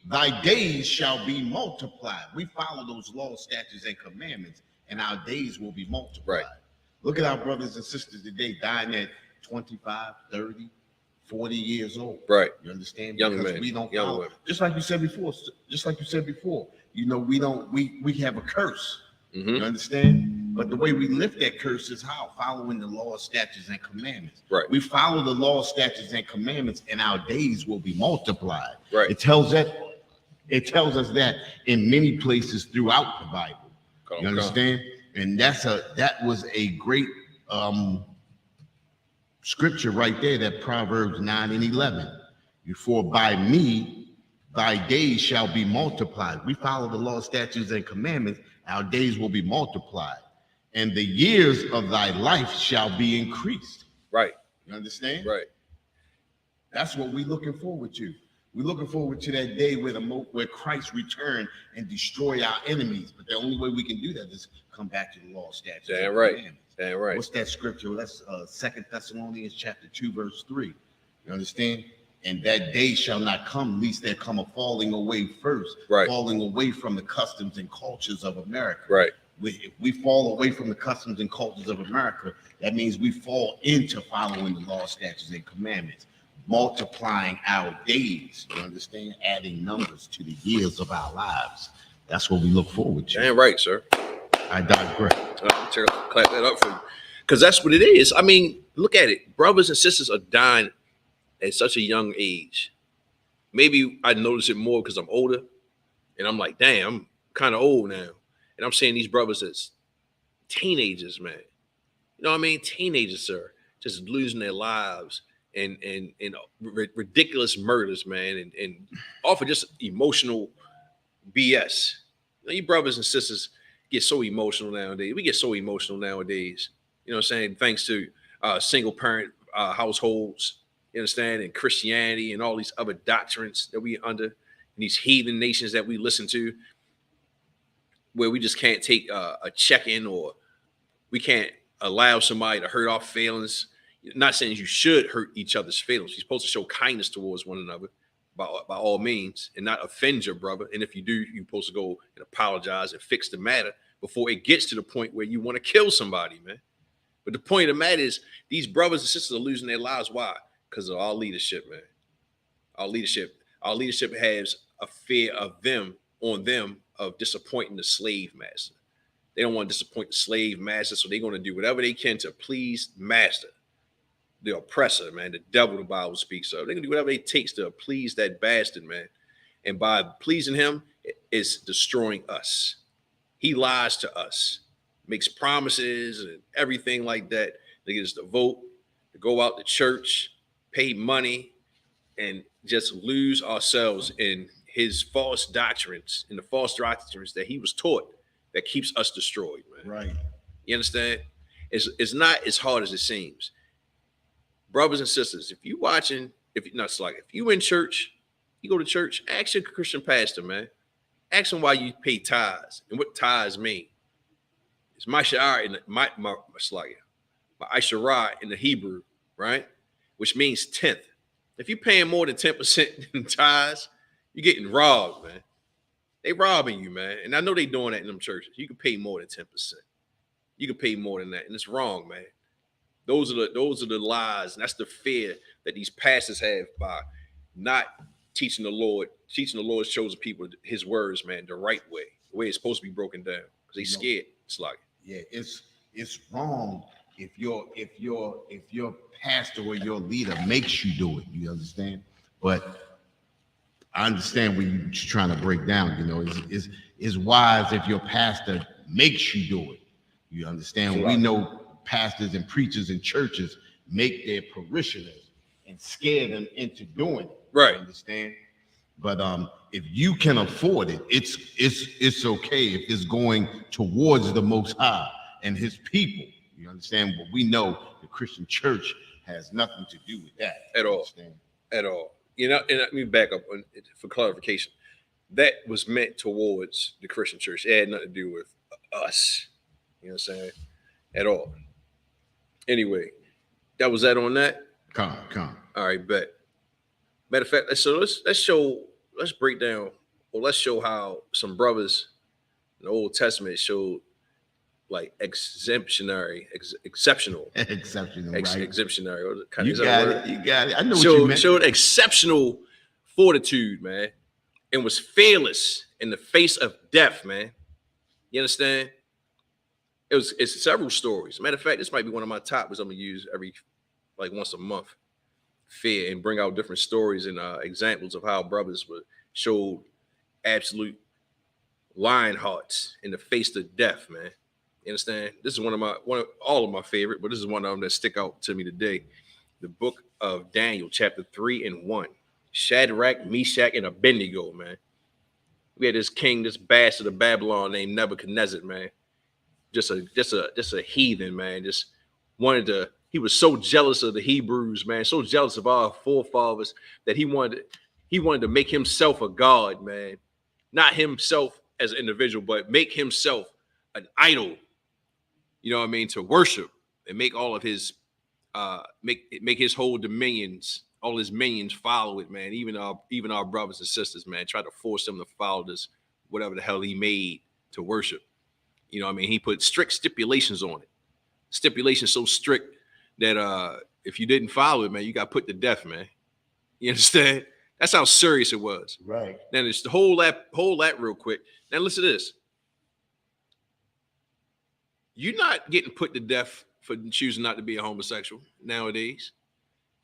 Speaker 1: thy days shall be multiplied. We follow those laws, statutes, and commandments, and our days will be multiplied.
Speaker 2: Right.
Speaker 1: Look at our brothers and sisters today dying at 25, 30, 40 years old.
Speaker 2: Right.
Speaker 1: You understand?
Speaker 2: Young
Speaker 1: because
Speaker 2: men,
Speaker 1: we don't
Speaker 2: young
Speaker 1: follow.
Speaker 2: women.
Speaker 1: Just like you said before. You know, we have a curse.
Speaker 2: Mm-hmm.
Speaker 1: You understand? But the way we lift that curse is how? Following the law, statutes, and commandments.
Speaker 2: Right.
Speaker 1: We follow the law, statutes, and commandments, and our days will be multiplied.
Speaker 2: Right.
Speaker 1: It tells us that in many places throughout the Bible. You understand? And that was a great scripture right there, that Proverbs 9 and 11. For by me thy days shall be multiplied. We follow the law, statutes, and commandments, our days will be multiplied, and the years of thy life shall be increased.
Speaker 2: Right.
Speaker 1: You understand?
Speaker 2: Right.
Speaker 1: That's what we're looking forward to. We're looking forward to that day where Christ return and destroy our enemies. But the only way we can do that is come back to the law, statutes,
Speaker 2: Damn
Speaker 1: and
Speaker 2: right.
Speaker 1: commandments.
Speaker 2: Damn right.
Speaker 1: What's that scripture? That's 2 Thessalonians chapter 2, verse 3. You understand? And that day shall not come, lest there come a falling away first,
Speaker 2: Right.
Speaker 1: falling away from the customs and cultures of America.
Speaker 2: Right.
Speaker 1: If we fall away from the customs and cultures of America, that means we fall into following the law, statutes, and commandments, multiplying our days, you understand? Adding numbers to the years of our lives. That's what we look forward to.
Speaker 2: Damn right, sir.
Speaker 1: I digress.
Speaker 2: Clap that up for you. Because that's what it is. I mean, look at it. Brothers and sisters are dying at such a young age. Maybe I notice it more because I'm older. And I'm like, damn, I'm kind of old now. And I'm seeing these brothers as teenagers, man. You know what I mean? Teenagers, sir, just losing their lives and ridiculous murders, man, and off of just emotional BS. You know, you brothers and sisters get so emotional nowadays. We get so emotional nowadays. You know what I'm saying? Thanks to single parent households, you understand, and Christianity and all these other doctrines that we under, and these heathen nations that we listen to, where we just can't take a check-in, or we can't allow somebody to hurt our feelings. Not saying you should hurt each other's feelings. You're supposed to show kindness towards one another by all means and not offend your brother. And if you do, you're supposed to go and apologize and fix the matter before it gets to the point where you want to kill somebody, man. But the point of the matter is these brothers and sisters are losing their lives. Why? Because of our leadership, man. Our leadership has a fear of them of disappointing the slave master. They don't want to disappoint the slave master, so they're going to do whatever they can to please master, the oppressor, man, the devil the Bible speaks of. They're going to do whatever it takes to please that bastard, man. And by pleasing him, it's destroying us. He lies to us, makes promises and everything like that. They get us to vote, to go out to church, pay money, and just lose ourselves in his false doctrines, in the false doctrines that he was taught that keeps us destroyed, man.
Speaker 1: Right.
Speaker 2: You understand? It's not as hard as it seems. Brothers and sisters, if you watching, if you in church, you go to church, ask your Christian pastor, man. Ask him why you pay tithes and what tithes mean. It's masha'ar in my Isharah in the Hebrew, right? Which means 10th. If you're paying more than 10% in tithes, you're getting robbed, man. They robbing you, man. And I know they doing that in them churches. You can pay more than 10%. You can pay more than that. And it's wrong, man. Those are the lies. And that's the fear that these pastors have by not teaching the Lord. Teaching the Lord's chosen people his words, man, the right way. The way it's supposed to be broken down. Because they scared. It's like,
Speaker 1: yeah, it's wrong if your pastor or your leader makes you do it. You understand? But I understand what you're trying to break down. You know, it's wise if your pastor makes you do it. You understand?
Speaker 2: Right.
Speaker 1: We know pastors and preachers in churches make their parishioners and scare them into doing it.
Speaker 2: right.
Speaker 1: You understand? But if you can afford it, it's okay if it's going towards the Most High and His people. You understand? But we know the Christian church has nothing to do with that
Speaker 2: At all.
Speaker 1: Understand?
Speaker 2: At all. You know, and let me back up for clarification. That was meant towards the Christian church. It had nothing to do with us. You know what I'm saying? At all. Anyway, that was that on that.
Speaker 1: Come.
Speaker 2: All right, bet. Matter of fact, let's break down, or let's show how some brothers in the Old Testament showed like exceptional,
Speaker 1: Exceptional, right?
Speaker 2: exemptionary.
Speaker 1: You got it. I know what
Speaker 2: Showed,
Speaker 1: you meant.
Speaker 2: showed exceptional fortitude, man, and was fearless in the face of death, man. You understand? It's several stories. Matter of fact, this might be one of my topics I'm gonna use once a month. Fear, and bring out different stories and examples of how brothers showed absolute lion hearts in the face of death, man. You understand? This is one of all of my favorite, but this is one of them that stick out to me today. The book of Daniel, chapter 3 and 1. Shadrach, Meshach, and Abednego, man. We had this king, this bastard of Babylon named Nebuchadnezzar, man. Just a heathen, man. He was so jealous of the Hebrews, man, so jealous of our forefathers that he wanted He wanted to make himself a god, man. Not himself as an individual, but make himself an idol. You know what I mean? To worship and make all of his make his whole dominions, all his minions follow it, man. Even our brothers and sisters, man, try to force them to follow this, whatever the hell he made to worship. You know what I mean? He put strict stipulations on it. Stipulations so strict that if you didn't follow it, man, you got put to death, man. You understand? That's how serious it was.
Speaker 1: Right.
Speaker 2: Now it's the whole that real quick. Now listen to this. You're not getting put to death for choosing not to be a homosexual nowadays.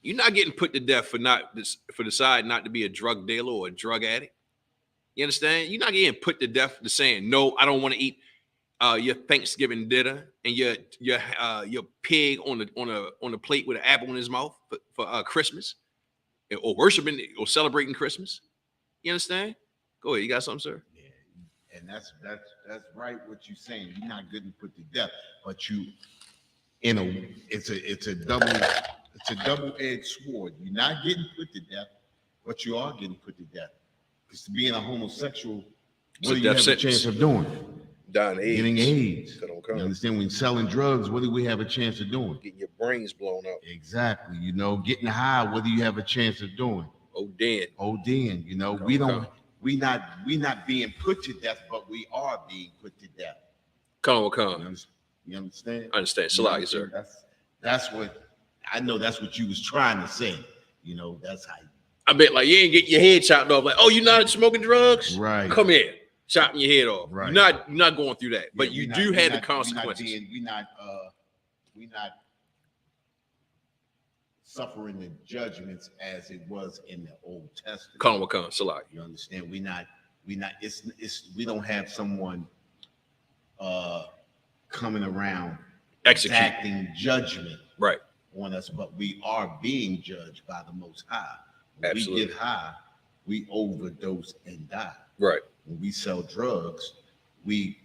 Speaker 2: You're not getting put to death for deciding not to be a drug dealer or a drug addict. You understand? You're not getting put to death for saying no. I don't want to eat your Thanksgiving dinner and your pig on the plate with an apple in his mouth for Christmas, or worshiping or celebrating Christmas. You understand? Go ahead. You got something, sir?
Speaker 1: Yeah, and that's right. What you're saying, you're not getting put to death, but it's a double-edged sword. You're not getting put to death, but you are getting put to death. Because being a homosexual, what do you have a chance of doing?
Speaker 2: Dying AIDS.
Speaker 1: Getting AIDS. You understand? When selling drugs, what do we have a chance of doing?
Speaker 2: Getting your brains blown up.
Speaker 1: Exactly. You know, getting high, what do you have a chance of doing?
Speaker 2: ODing.
Speaker 1: You know, we not being put to death, but we are being put to death.
Speaker 2: You
Speaker 1: understand?
Speaker 2: I understand. Salaki, sir.
Speaker 1: That's what I know. That's what you was trying to say. You know, that's how.
Speaker 2: I bet like you ain't getting your head chopped off. Like, oh, you're not smoking drugs?
Speaker 1: Right.
Speaker 2: Come here. Chopping your head off.
Speaker 1: Right.
Speaker 2: You're not going through that, but you do have the consequences.
Speaker 1: We're not suffering the judgments as it was in the Old Testament.
Speaker 2: Salaki.
Speaker 1: You understand? We don't have someone coming around exacting judgment
Speaker 2: right
Speaker 1: on us, but we are being judged by the Most High. When
Speaker 2: Absolutely.
Speaker 1: we get high, we overdose and die.
Speaker 2: Right.
Speaker 1: When we sell drugs, we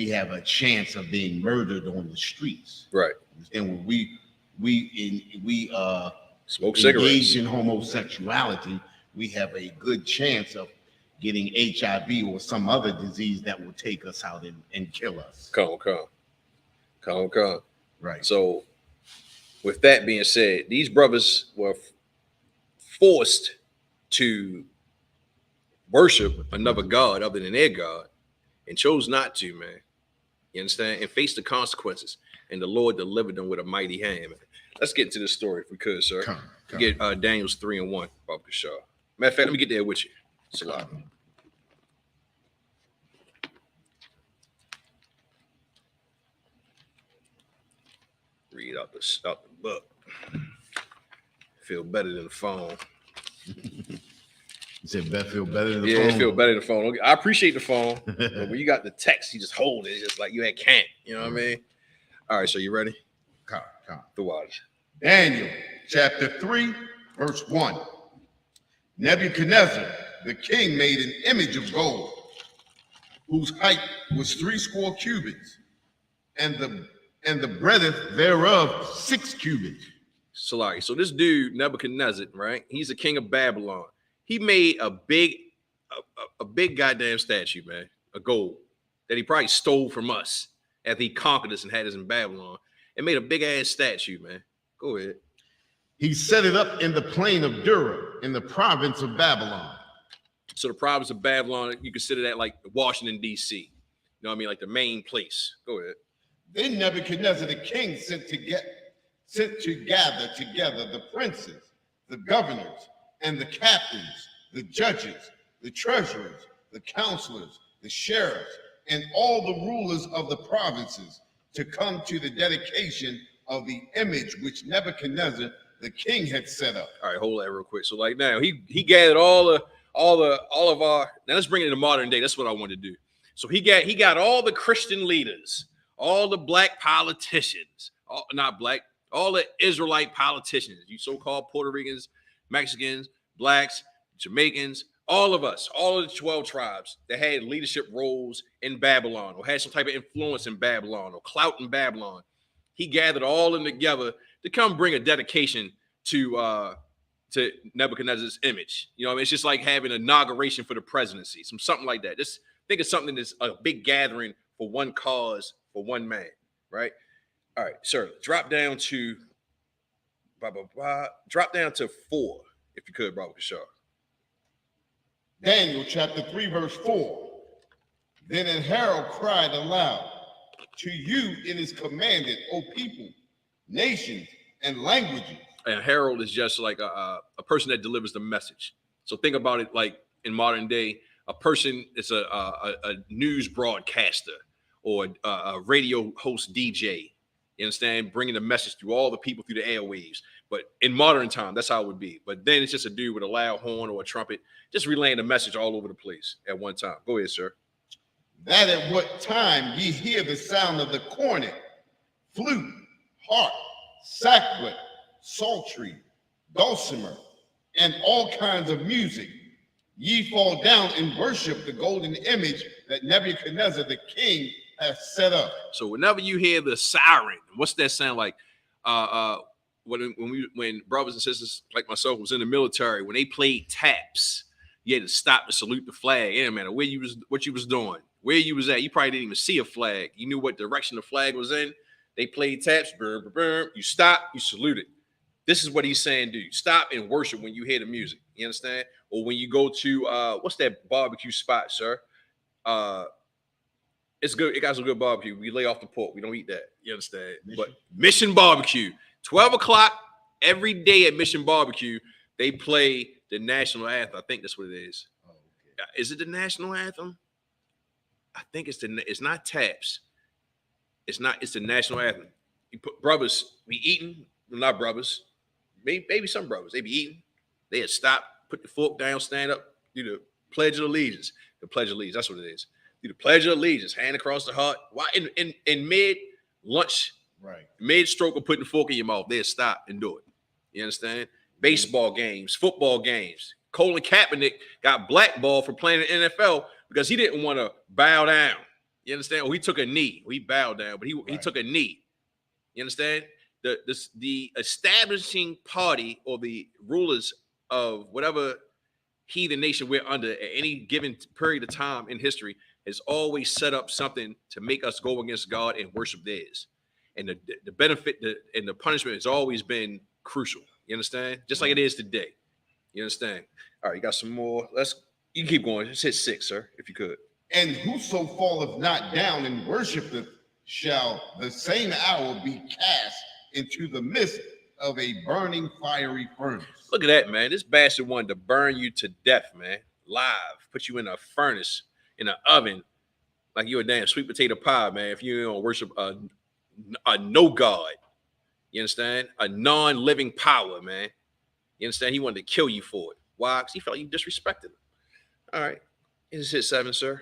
Speaker 1: have a chance of being murdered on the streets.
Speaker 2: Right.
Speaker 1: And when we
Speaker 2: smoke cigarettes,
Speaker 1: engage in homosexuality, we have a good chance of getting HIV or some other disease that will take us out and kill us.
Speaker 2: Come.
Speaker 1: Right.
Speaker 2: So, with that being said, these brothers were forced to worship another god other than their God and chose not to, man. You understand? And face the consequences. And the Lord delivered them with a mighty hand, man. Let's get into this story if we could, sir.
Speaker 1: Come.
Speaker 2: Get Daniel's 3-1, Baba Kashar. Matter of fact, let me get there with you. Salam. Read out the book. Feel better than the phone.
Speaker 1: You said feel better than the phone?
Speaker 2: Yeah, it feel better than the phone. I appreciate the phone, but when you got the text, you just hold it. It's just like you had camp. You know what I mean? All right, so you ready?
Speaker 1: Come.
Speaker 2: The water.
Speaker 1: Daniel chapter 3, verse 1. Nebuchadnezzar, the king, made an image of gold, whose height was 80 cubits, and the breadth thereof 6 cubits.
Speaker 2: Salaki. So this dude, Nebuchadnezzar, right? He's the king of Babylon. He made a big goddamn statue, man, of gold that he probably stole from us after he conquered us and had us in Babylon, and made a big ass statue, man. Go ahead.
Speaker 1: He set it up in the plain of Dura, in the province of Babylon.
Speaker 2: So the province of Babylon, you consider that like Washington, D.C. You know what I mean? Like the main place. Go ahead.
Speaker 1: Then Nebuchadnezzar the king sent to gather together the princes, the governors, and the captains, the judges, the treasurers, the counselors, the sheriffs, and all the rulers of the provinces to come to the dedication of the image which Nebuchadnezzar the king had set up.
Speaker 2: All right, hold that real quick. So like now he gathered all of our, now let's bring it into modern day. That's what I want to do. So he got all the Christian leaders, all the black politicians, all the Israelite politicians, you so-called Puerto Ricans, Mexicans, blacks, Jamaicans, all of us, all of the 12 tribes that had leadership roles in Babylon or had some type of influence in Babylon or clout in Babylon. He gathered all of them together to come bring a dedication to to Nebuchadnezzar's image. You know what I mean? It's just like having an inauguration for the presidency, something like that. Just think of something that's a big gathering for one cause, for one man, right? All right, sir, drop down to drop down to 4, if you could, Brother Kishar.
Speaker 1: Daniel chapter 3, verse 4. Then an herald cried aloud, to you it is commanded, O people, nations, and languages.
Speaker 2: A herald is just like a person that delivers the message. So think about it like in modern day, a person is a news broadcaster or a radio host DJ. You understand? Bringing the message through all the people through the airwaves. But in modern time, that's how it would be. But then it's just a dude with a loud horn or a trumpet, just relaying the message all over the place at one time. Go ahead, sir.
Speaker 1: That at what time ye hear the sound of the cornet, flute, harp, sackbut, psaltery, dulcimer, and all kinds of music, ye fall down and worship the golden image that Nebuchadnezzar the king has set up.
Speaker 2: So whenever you hear the siren, what's that sound like? When brothers and sisters like myself was in the military, when they played taps, you had to stop to salute the flag. Yeah, man, what you was doing, where you was at. You probably didn't even see a flag. You knew what direction the flag was in. They played taps. You stop, you salute it. This is what he's saying, dude. Stop and worship when you hear the music. You understand? Or when you go to what's that barbecue spot, sir? It's good. It got some good barbecue. We lay off the pork. We don't eat that. You understand? But Mission Barbecue, 12 o'clock every day at Mission Barbecue, they play the national anthem. I think that's what it is. Oh, okay. Is it the national anthem? I think it's not taps. It's the national anthem. You put brothers, we eating, not brothers. Maybe some brothers, they be eating. They had stopped, put the fork down, stand up, do the Pledge of Allegiance. The Pledge of Allegiance, that's what it is. Do the Pledge of Allegiance, hand across the heart. Why in mid lunch, right? Mid stroke of putting the fork in your mouth, they'd stop and do it. You understand? Baseball games, football games. Colin Kaepernick got blackballed for playing in the NFL because he didn't want to bow down. You understand? Or he took a knee. He bowed down, but he took a knee. You understand? The establishing party or the rulers of whatever heathen nation we're under at any given period of time in history has always set up something to make us go against God and worship theirs. And the benefit and the punishment has always been crucial. You understand? Just like it is today. You understand? All right, you got some more. You can keep going. Just hit 6, sir, if you could.
Speaker 1: And whoso falleth not down and worshipeth shall the same hour be cast into the midst of a burning fiery furnace.
Speaker 2: Look at that, man. This bastard wanted to burn you to death, man. Live. Put you in a furnace, in an oven, like you're a damn sweet potato pie, man. If you don't worship a no God. You understand? A non-living power, man. You understand? He wanted to kill you for it. Why? Because he felt you disrespected him. All right. It's hit 7, sir.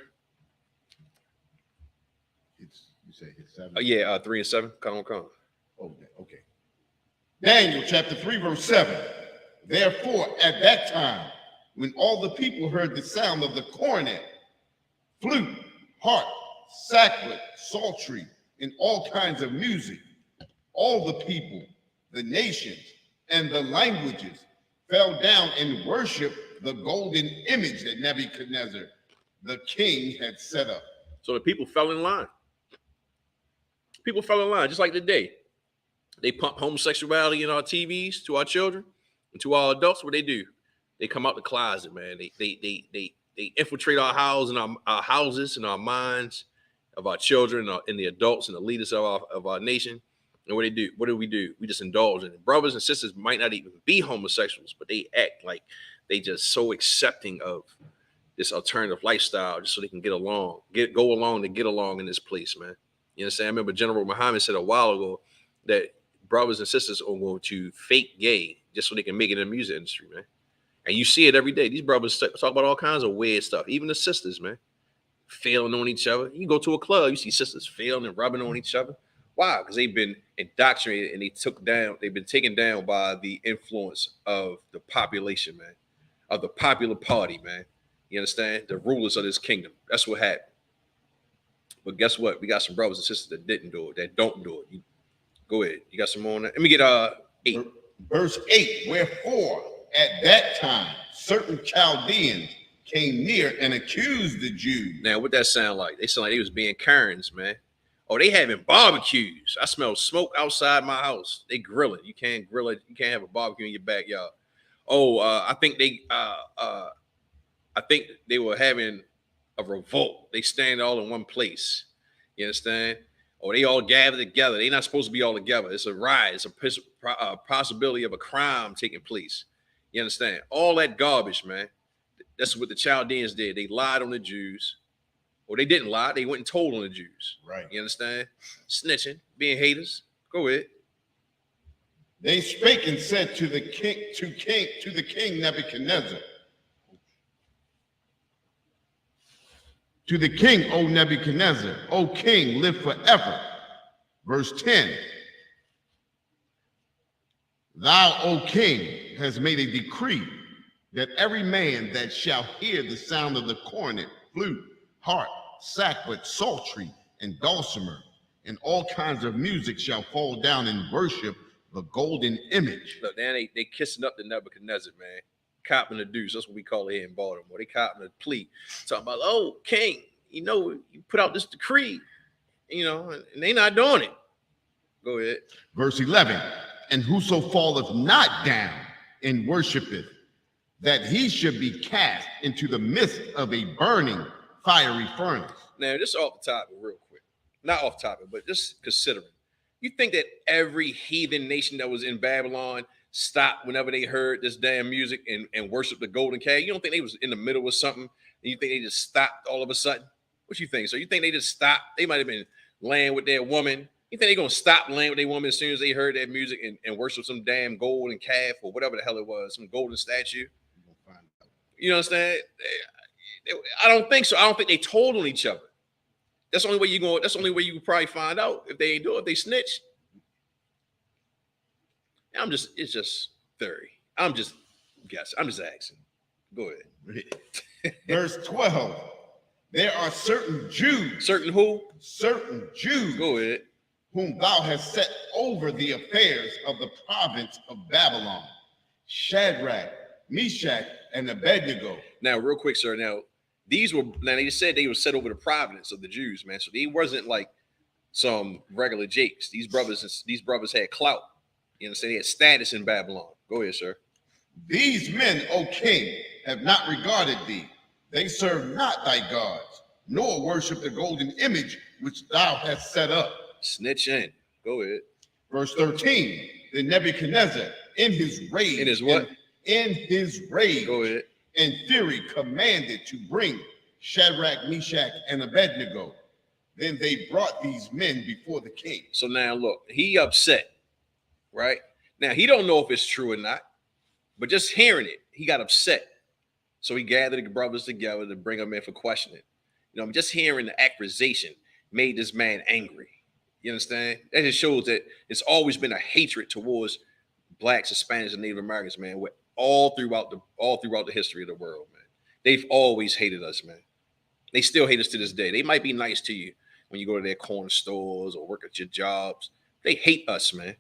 Speaker 1: You say hit 7?
Speaker 2: Yeah, 3 and 7. Come on.
Speaker 1: Okay. Daniel chapter 3, verse 7. Therefore, at that time, when all the people heard the sound of the cornet, flute, harp, sackbut, psaltery, and all kinds of music, all the people, the nations, and the languages fell down and worshiped the golden image that Nebuchadnezzar, the king, had set up.
Speaker 2: So the people fell in line. People fell in line, just like today. They pump homosexuality in our TVs to our children and to our adults. What they do? They come out the closet, man. They infiltrate our house and our houses and our minds of our children and the adults and the leaders of our nation. And what do? What do? We just indulge in it. Brothers and sisters might not even be homosexuals, but they act like they just so accepting of this alternative lifestyle just so they can go along in this place, man. You understand? I remember General Muhammad said a while ago that brothers and sisters are going to fake gay just so they can make it in the music industry, man. And you see it every day. These brothers talk about all kinds of weird stuff. Even the sisters, man, failing on each other. You go to a club, you see sisters failing and rubbing on each other. Why? Because they've been indoctrinated and they've been taken down by the influence of the population, man, of the popular party, man. You understand? The rulers of this kingdom. That's what happened. But guess what? We got some brothers and sisters that didn't do it, that don't do it. Go ahead. You got some more on that? Let me get 8.
Speaker 1: Verse 8, wherefore At that time, certain Chaldeans came near and accused the Jews.
Speaker 2: Now, what that sound like? They sound like they was being Karens, man. Oh, they having barbecues. I smell smoke outside my house. They grill it. You can't grill it. You can't have a barbecue in your backyard. Oh, I think they were having a revolt. They stand all in one place. You understand? Or they all gather together. They're not supposed to be all together. It's a riot. It's a possibility of a crime taking place. You understand? All that garbage, man. That's what the Chaldeans did. They lied on the Jews. Or they didn't lie. They went and told on the Jews.
Speaker 1: Right.
Speaker 2: You understand? Snitching, being haters. Go ahead.
Speaker 1: They spake and said to the king Nebuchadnezzar, to the king, O Nebuchadnezzar, O king, live forever. Verse 10. Thou, O king, has made a decree that every man that shall hear the sound of the cornet, flute, harp, sackbut, psaltery, and dulcimer, and all kinds of music shall fall down and worship the golden image.
Speaker 2: Look, now they kissing up to Nebuchadnezzar, man. Copping the deuce. That's what we call it here in Baltimore. They copping the plea. Talking about, oh, king, you put out this decree, and they not doing it. Go ahead.
Speaker 1: Verse 11. And whoso falleth not down and worshipeth, that he should be cast into the midst of a burning fiery furnace.
Speaker 2: Now, just off the topic real quick. Not off topic, but just considering. You think that every heathen nation that was in Babylon stopped whenever they heard this damn music and worshiped the golden calf? You don't think they was in the middle of something and you think they just stopped all of a sudden? What you think? So you think they just stopped? They might have been laying with their woman. You think they're going to stop laying with their woman as soon as they heard that music and worship some damn golden calf or whatever the hell it was, some golden statue? You know what I'm saying? I don't think so. I don't think they told on each other. That's the only way you going. That's the only way you can probably find out if they ain't do it. If they snitch. It's just theory. I'm just guessing. I'm just asking. Go ahead.
Speaker 1: Verse 12. There are certain Jews.
Speaker 2: Certain who?
Speaker 1: Certain Jews.
Speaker 2: Go ahead.
Speaker 1: Whom thou hast set over the affairs of the province of Babylon. Shadrach, Meshach, and Abednego.
Speaker 2: Now, real quick, sir. Now they said they were set over the province of the Jews, man. So they wasn't like some regular jakes. These brothers had clout. You understand? They had status in Babylon. Go ahead, sir.
Speaker 1: These men, O king, have not regarded thee. They serve not thy gods, nor worship the golden image which thou hast set up.
Speaker 2: Snitch in. Go ahead.
Speaker 1: Verse 13. Then Nebuchadnezzar, in his rage.
Speaker 2: In his what?
Speaker 1: In his rage.
Speaker 2: Go ahead.
Speaker 1: And fury commanded to bring Shadrach, Meshach, and Abednego. Then they brought these men before the king.
Speaker 2: So now look, he upset, right? Now he don't know if it's true or not, but just hearing it, he got upset. So he gathered the brothers together to bring them in for questioning. Just hearing the accusation made this man angry. You understand? That just shows that it's always been a hatred towards blacks, Hispanics, and Native Americans, man. All throughout the history of the world, man. They've always hated us, man. They still hate us to this day. They might be nice to you when you go to their corner stores or work at your jobs. They hate us, man.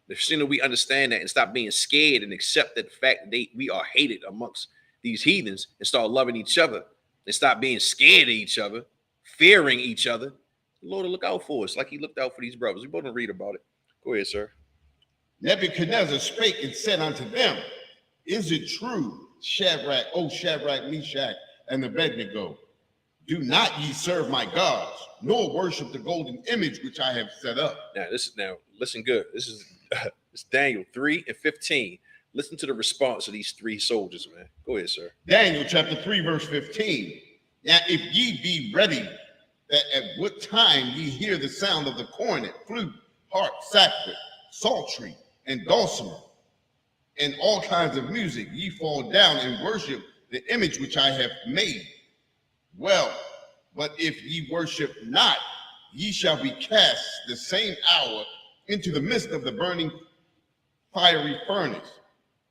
Speaker 2: The sooner we understand that and stop being scared and accept that the fact that we are hated amongst these heathens and start loving each other and stop being scared of each other, fearing each other, the Lord will look out for us like he looked out for these brothers. We both read about it. Go ahead, sir.
Speaker 1: Nebuchadnezzar spake and said unto them, is it true, Shadrach, Meshach, and Abednego? Do not ye serve my gods, nor worship the golden image which I have set up. Now
Speaker 2: listen good. This is it's Daniel 3:15. Listen to the response of these three soldiers, man. Go ahead, sir.
Speaker 1: Daniel chapter 3, verse 15. Now, if ye be ready, that at what time ye hear the sound of the cornet, flute, harp, sackbut, psaltery, and dulcimer, and all kinds of music, ye fall down and worship the image which I have made. Well, but if ye worship not, ye shall be cast the same hour into the midst of the burning fiery furnace.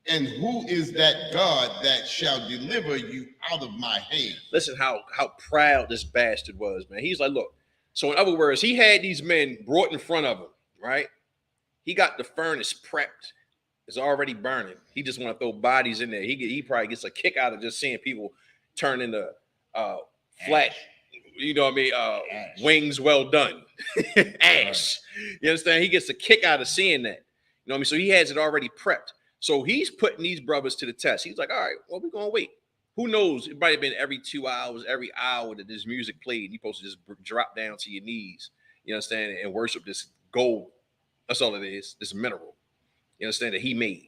Speaker 1: And who is that God that shall deliver you out of my hand?
Speaker 2: Listen how proud this bastard was, man. He's like, look. So in other words, he had these men brought in front of him, right? He got the furnace prepped. It's already burning. He just want to throw bodies in there. He probably gets a kick out of just seeing people turn into flat, you know what I mean? Wings well done. Ash. You understand? He gets a kick out of seeing that. You know what I mean? So he has it already prepped. So he's putting these brothers to the test. He's like, all right, well, we're going to wait. Who knows? It might have been every 2 hours, every hour that this music played. You're supposed to just drop down to your knees, you understand, and worship this gold. That's all it is, this mineral. You understand, that he made.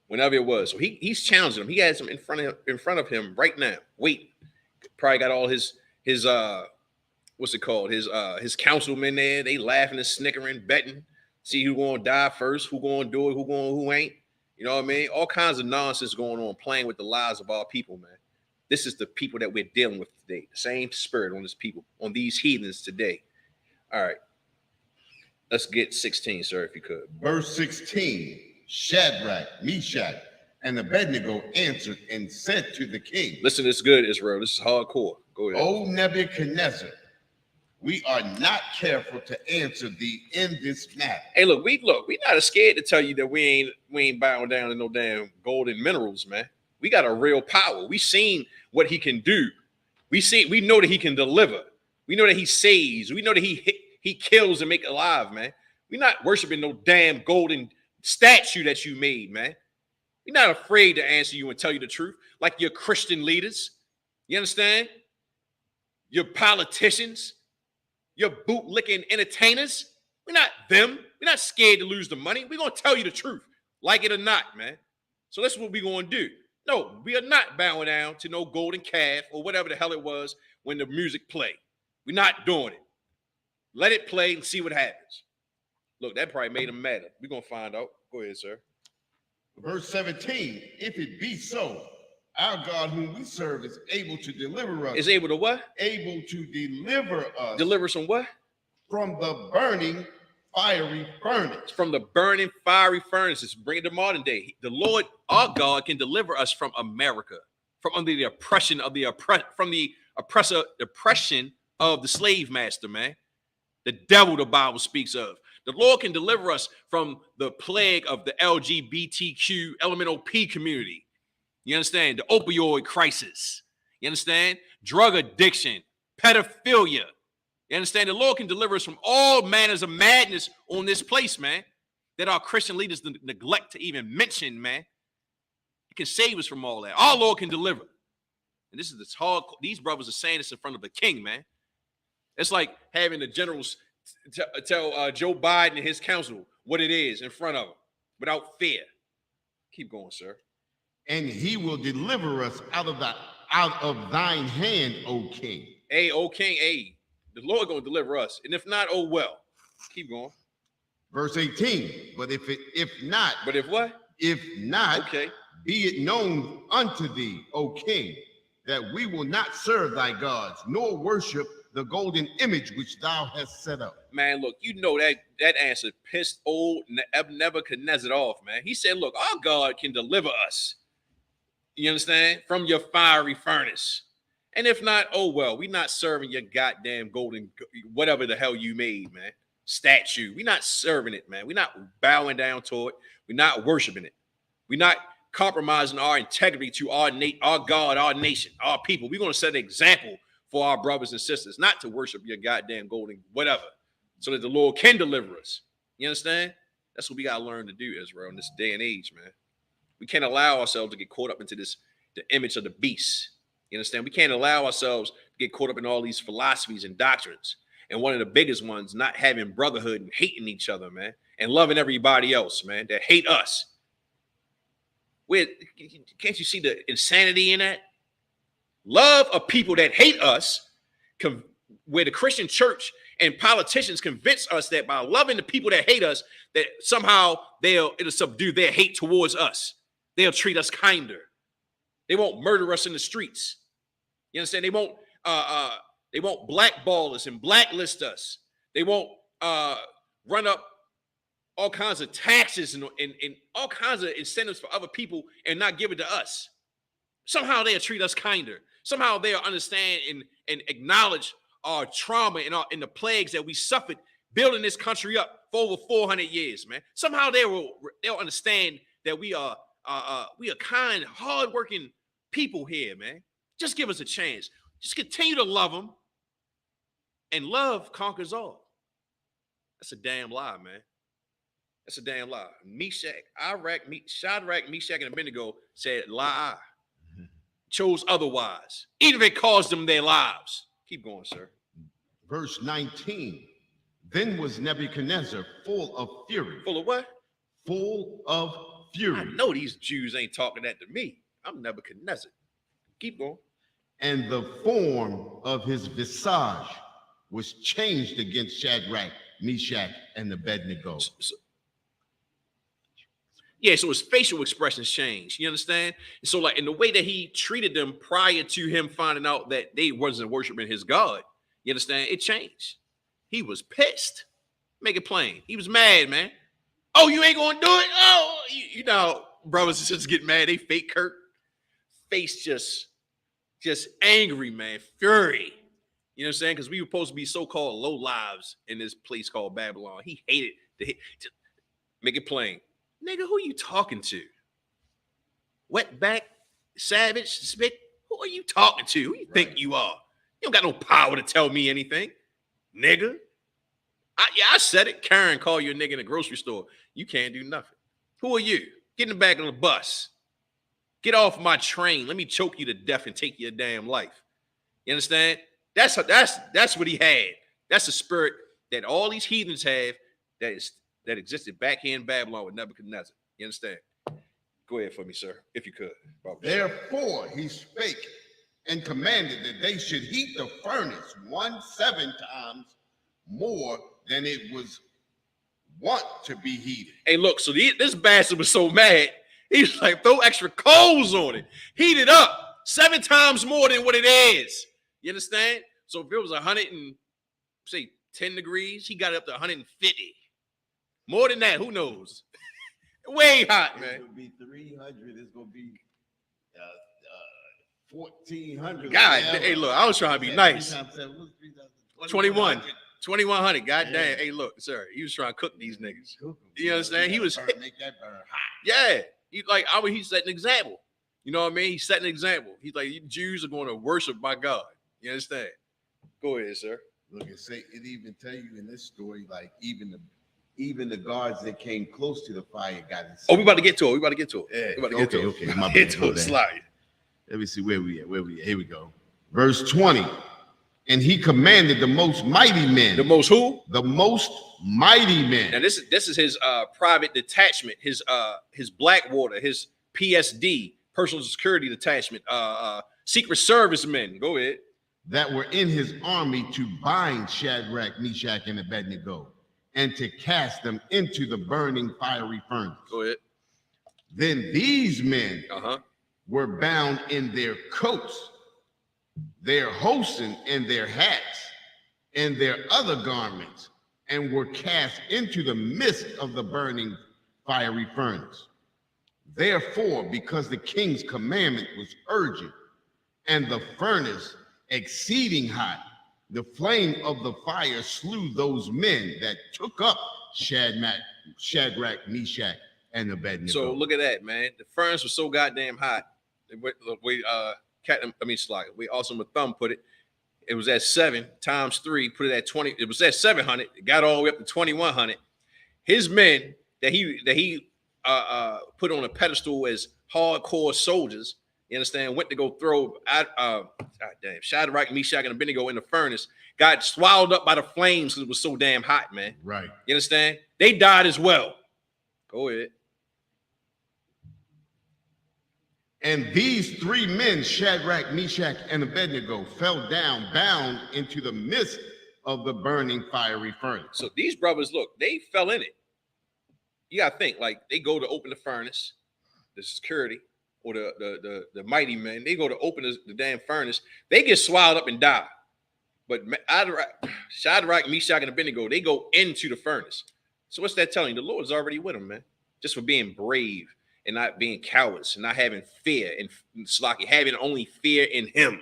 Speaker 2: Whenever it was. So he's challenging him. He has him in front of him right now. Wait. Probably got all his what's it called? His councilmen there. They laughing and snickering, betting. See who gonna die first, who gonna do it, who ain't. You know what I mean? All kinds of nonsense going on, playing with the lives of our people, man. This is the people that we're dealing with today. The same spirit on this people, on these heathens today. All right. Let's get 16, sir, if you could.
Speaker 1: Verse 16, Shadrach, Meshach, and Abednego answered and said to the king.
Speaker 2: Listen, this is good, Israel. This is hardcore. Go ahead.
Speaker 1: O Nebuchadnezzar, we are not careful to answer thee in this matter.
Speaker 2: Hey, look, we not scared to tell you that we ain't bowing down to no damn golden minerals, man. We got a real power. We seen what he can do. We know that he can deliver. We know that he saves. We know that he kills and make alive, man. We're not worshiping no damn golden statue that you made, man. We're not afraid to answer you and tell you the truth, like your Christian leaders. You understand? Your politicians. Your bootlicking entertainers, we're not them. We're not scared to lose the money. We're going to tell you the truth, like it or not, man. So that's what we're going to do. No, we are not bowing down to no golden calf or whatever the hell it was when the music played. We're not doing it. Let it play and see what happens. Look, that probably made him mad. We're going to find out. Go ahead, sir.
Speaker 1: Verse 17, if it be so, our God whom we serve is able to deliver us.
Speaker 2: Is able to what?
Speaker 1: Able to deliver us.
Speaker 2: Deliver us from what?
Speaker 1: From the burning fiery furnace.
Speaker 2: From the burning fiery furnaces. Bring it to modern day. The Lord, our God, can deliver us from America, from under the oppression of from the oppression of the slave master, man. The devil the Bible speaks of. The Lord can deliver us from the plague of the LGBTQ LMNOP community. You understand? The opioid crisis. You understand? Drug addiction, pedophilia. You understand? The Lord can deliver us from all manners of madness on this place, man, that our Christian leaders neglect to even mention, man. He can save us from all that. Our Lord can deliver. And this is this hard. These brothers are saying this in front of the king, man. It's like having the generals tell Joe Biden and his council what it is in front of them without fear. Keep going, sir.
Speaker 1: And he will deliver us out of thine hand, O king.
Speaker 2: Hey, O king, hey, the Lord gonna deliver us. And if not, oh well. Keep going.
Speaker 1: Verse 18, but if not,
Speaker 2: okay,
Speaker 1: be it known unto thee, O king, that we will not serve thy gods, nor worship the golden image which thou hast set up.
Speaker 2: Man, look, you know that answer pissed old Nebuchadnezzar off, man. He said, look, our God can deliver us. You understand? From your fiery furnace. And if not, oh well, we're not serving your goddamn golden, whatever the hell you made, man. Statue. We're not serving it, man. We're not bowing down to it. We're not worshiping it. We're not compromising our integrity to our God, our nation, our people. We're going to set an example for our brothers and sisters, not to worship your goddamn golden whatever, so that the Lord can deliver us. You understand? That's what we got to learn to do, Israel, in this day and age, man. We can't allow ourselves to get caught up into the image of the beast. You understand? We can't allow ourselves to get caught up in all these philosophies and doctrines. And one of the biggest ones, not having brotherhood and hating each other, man, and loving everybody else, man, that hate us. Can't you see the insanity in that? Love of people that hate us, where the Christian church and politicians convince us that by loving the people that hate us, that somehow it'll subdue their hate towards us. They'll treat us kinder. They won't murder us in the streets. You understand? They won't blackball us and blacklist us. They won't run up all kinds of taxes and all kinds of incentives for other people and not give it to us. Somehow they'll treat us kinder. Somehow they'll understand and acknowledge our trauma and the plagues that we suffered building this country up for over 400 years, man. Somehow they'll understand that we are kind, hardworking people here, man. Just give us a chance. Just continue to love them, and love conquers all. That's a damn lie, man. That's a damn lie. Shadrach, Meshach, and Abednego said lie. Chose otherwise, even if it cost them their lives. Keep going, sir.
Speaker 1: Verse 19. Then was Nebuchadnezzar full of fury.
Speaker 2: Full of what?
Speaker 1: Full of fury.
Speaker 2: I know these Jews ain't talking that to me. I'm Nebuchadnezzar. Keep going.
Speaker 1: And the form of his visage was changed against Shadrach, Meshach, and Abednego.
Speaker 2: So his facial expressions changed. You understand? And so, like, in the way that he treated them prior to him finding out that they wasn't worshiping his God, you understand? It changed. He was pissed. Make it plain. He was mad, man. Oh, you ain't gonna do it? Oh, you know, brothers and sisters get mad. They fake Kurt. Face just angry, man. Fury. You know what I'm saying? Because we were supposed to be so-called low lives in this place called Babylon. He hated just make it plain. Nigga, who you talking to? Wetback, savage, spick? Who are you talking to? Who you think you are? You don't got no power to tell me anything, nigga. I said it. Karen called you a nigga in the grocery store. You can't do nothing. Who are you? Get in the back of the bus. Get off my train. Let me choke you to death and take your damn life. You understand? That's what he had. That's the spirit that all these heathens have that existed back here in Babylon with Nebuchadnezzar. You understand? Go ahead for me, sir, if you could.
Speaker 1: Therefore he spake and commanded that they should heat the furnace 7 times more than it was wont to be heated.
Speaker 2: Hey, look, so this bastard was so mad, he was like, throw extra coals on it. Heat it up 7 times more than what it is. You understand? So if it was 10 degrees, he got it up to 150. More than that, who knows? Way hot, man.
Speaker 1: It's gonna be 300. It's gonna be 1,400.
Speaker 2: God, hey, look, I was trying to be nice. 21. 2,100. God damn. Hey, look, sir, he was trying to cook these niggas. You understand? He was
Speaker 1: make that burn hot.
Speaker 2: Yeah. He set an example. You know what I mean? He set an example. He's like, you Jews are going to worship my God. You understand? Go ahead, sir.
Speaker 1: Look, it even tell you in this story, like even the guards that came close to the fire got it.
Speaker 2: Oh, we about to get to it.
Speaker 1: Yeah.
Speaker 2: Okay.
Speaker 1: My
Speaker 2: Get
Speaker 1: bad,
Speaker 2: to it. Slide.
Speaker 1: Let me see where we at. Here we go. Verse 20. And he commanded the most mighty men.
Speaker 2: The most who?
Speaker 1: The most mighty men.
Speaker 2: Now this is his private detachment, his Blackwater, his PSD, personal security detachment, secret service men. Go ahead.
Speaker 1: That were in his army to bind Shadrach, Meshach, and Abednego, and to cast them into the burning fiery furnace.
Speaker 2: Go ahead.
Speaker 1: Then these men were bound in their coats, their hosen, and their hats, and their other garments, and were cast into the midst of the burning fiery furnace. Therefore, because the king's commandment was urgent, and the furnace exceeding hot, the flame of the fire slew those men that took up Shadrach, Meshach, and Abednego.
Speaker 2: So look at that, man. The furnace was so goddamn hot. We also my thumb put it. It was at 7 times 3. Put it at 20. It was at 700. It got all the way up to 2,100. His men that he put on a pedestal as hardcore soldiers. You understand? Went to go throw Shadrach, Meshach, and Abednego in the furnace. Got swallowed up by the flames because it was so damn hot, man.
Speaker 1: Right.
Speaker 2: You understand? They died as well. Go ahead.
Speaker 1: And these 3 men, Shadrach, Meshach, and Abednego, fell down, bound into the midst of the burning fiery furnace.
Speaker 2: So these brothers, look, they fell in it. You gotta think, like they go to open the furnace, the security or the mighty men, they go to open the damn furnace, they get swallowed up and die. But Shadrach, Meshach, and Abednego, they go into the furnace. So what's that telling you? The Lord's already with them, man. Just for being brave and not being cowards and not having fear and having only fear in him.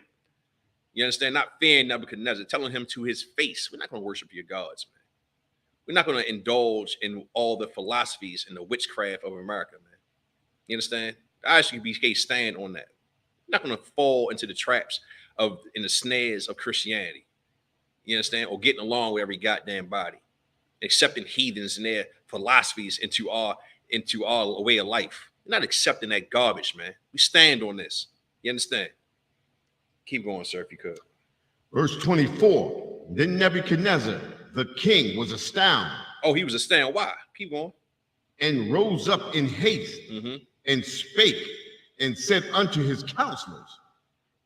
Speaker 2: You understand? Not fearing Nebuchadnezzar, telling him to his face, we're not going to worship your gods, man. We're not going to indulge in all the philosophies and the witchcraft of America, man. You understand? The ISUPK stand on that. We're not going to fall into the traps in the snares of Christianity. You understand? Or getting along with every goddamn body, accepting heathens and their philosophies into our way of life. We're not accepting that garbage, man. We stand on this. You understand? Keep going, sir, if you could.
Speaker 1: Verse 24. Then Nebuchadnezzar, the king, was astounded.
Speaker 2: Oh, he was astounded. Why? Keep going.
Speaker 1: And rose up in haste and spake and said unto his counselors,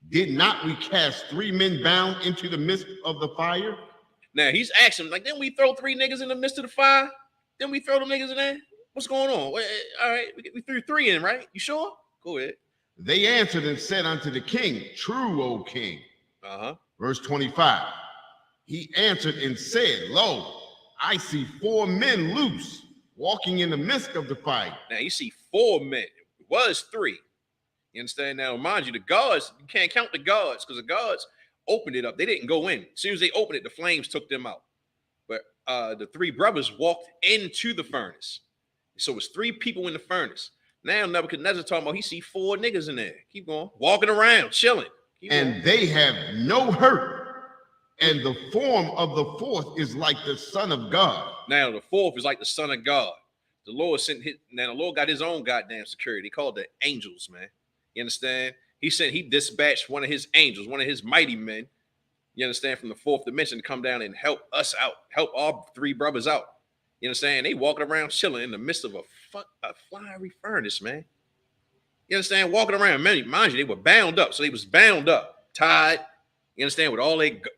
Speaker 1: did not we cast 3 men bound into the midst of the fire?
Speaker 2: Now he's asking, like, didn't we throw 3 niggas in the midst of the fire? Didn't we throw them niggas in there? What's going on? All right, we threw 3 in, right? You sure? Go ahead.
Speaker 1: They answered and said unto the king, true, O king. Verse 25. He answered and said, lo, I see 4 men loose, walking in the midst of the fire.
Speaker 2: Now you see 4 men. It was 3. You understand? Now, mind you, the guards, you can't count the guards because the guards opened it up. They didn't go in. As soon as they opened it, the flames took them out. But the 3 brothers walked into the furnace. So it's 3 people in the furnace. Now Nebuchadnezzar talking about he see 4 niggas in there. Keep going. Walking around, chilling.
Speaker 1: And they have no hurt. And the form of the 4th is like the Son of God.
Speaker 2: Now the 4th is like the Son of God. The Lord now the Lord got his own goddamn security. He called the angels, man. You understand? He dispatched one of his angels, one of his mighty men, you understand, from the 4th dimension to come down and help us out, help our 3 brothers out. You understand? They walking around chilling in the midst of a fiery furnace, man. You understand? Walking around, man, mind you, they were bound up. So they was bound up, tied, you understand, with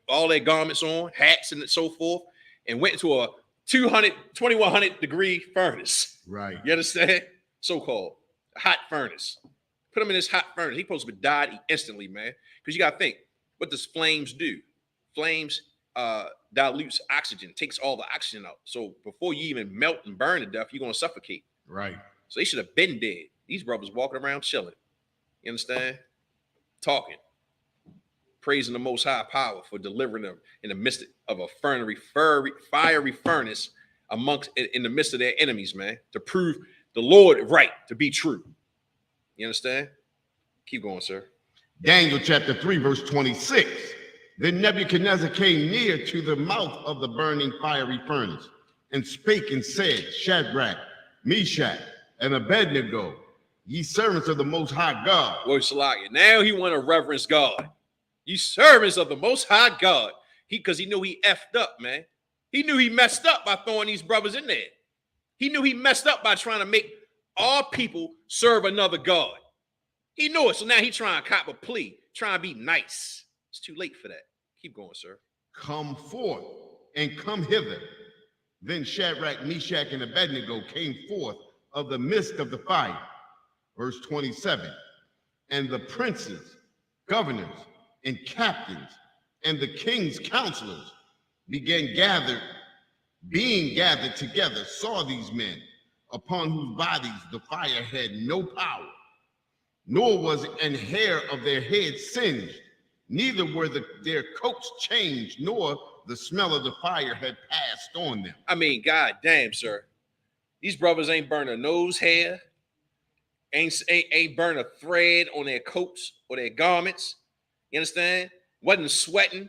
Speaker 2: all their garments on, hats and so forth, and went into a 2100 degree furnace.
Speaker 1: Right.
Speaker 2: You understand? So-called hot furnace. Put him in this hot furnace. He supposed to be died instantly, man. Because you got to think, what does flames do? Flames dilutes oxygen, takes all the oxygen out. So before you even melt and burn to death, you're going to suffocate.
Speaker 1: Right.
Speaker 2: So they should have been dead. These brothers walking around chilling. You understand? Talking. Praising the Most High Power for delivering them in the midst of a fiery furnace in the midst of their enemies, man. To prove the Lord right, to be true. You understand? Keep going, sir.
Speaker 1: Daniel chapter 3, verse 26. Then Nebuchadnezzar came near to the mouth of the burning fiery furnace and spake and said, Shadrach, Meshach, and Abednego, ye servants of the Most High God.
Speaker 2: Lord Salakia. Now he want to reverence God. Ye servants of the Most High God. Because he knew he effed up, man. He knew he messed up by throwing these brothers in there. He knew he messed up by trying to make all people serve another God. He knew it. So now he trying to cop a plea, trying to be nice. It's too late for that. Keep going, sir.
Speaker 1: Come forth and come hither. Then Shadrach, Meshach, and Abednego came forth of the midst of the fire. Verse 27. And the princes, governors, and captains, and the king's counselors being gathered together, saw these men, upon whose bodies the fire had no power, nor was an hair of their heads singed, neither were their coats changed, nor the smell of the fire had passed on them.
Speaker 2: I mean, god damn, sir. These brothers ain't burn a nose hair, ain't burn a thread on their coats or their garments. You understand? Wasn't sweating.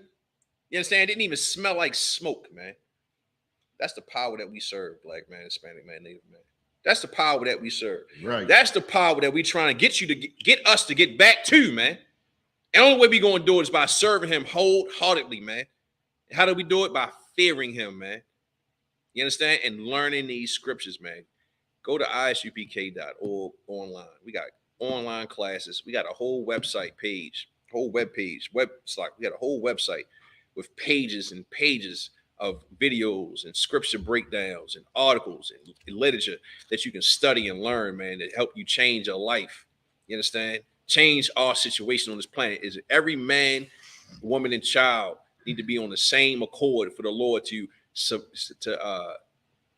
Speaker 2: You understand? Didn't even smell like smoke, man. That's the power that we serve, black man, Hispanic man, Native man. That's the power that we serve.
Speaker 1: Right.
Speaker 2: That's the power that we trying to get us to get back to, man. And the only way we going to do it is by serving him wholeheartedly, man. How do we do it? By fearing him, man. You understand? And learning these scriptures, man. Go to isupk.org online. We got online classes. We got a whole website page, whole web page, website. We got a whole website with pages and pages of videos and scripture breakdowns and articles and literature that you can study and learn, man, to help you change your life. You understand? Change our situation on this planet. Is every man, woman, and child need to be on the same accord for the Lord to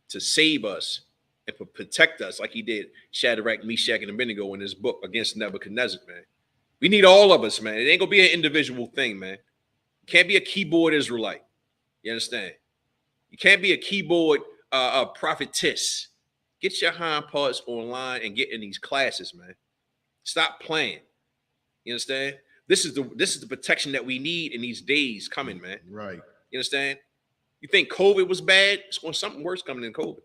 Speaker 2: save us and protect us, like he did Shadrach, Meshach, and Abednego in his book against Nebuchadnezzar, man. We need all of us, man. It ain't gonna be an individual thing, man. You can't be a keyboard Israelite. You understand? You can't be a keyboard prophetess. Get your hind parts online and get in these classes, man. Stop playing. You understand? This is the protection that we need in these days coming, man.
Speaker 1: Right.
Speaker 2: You understand? You think COVID was bad? It's going something worse coming than COVID.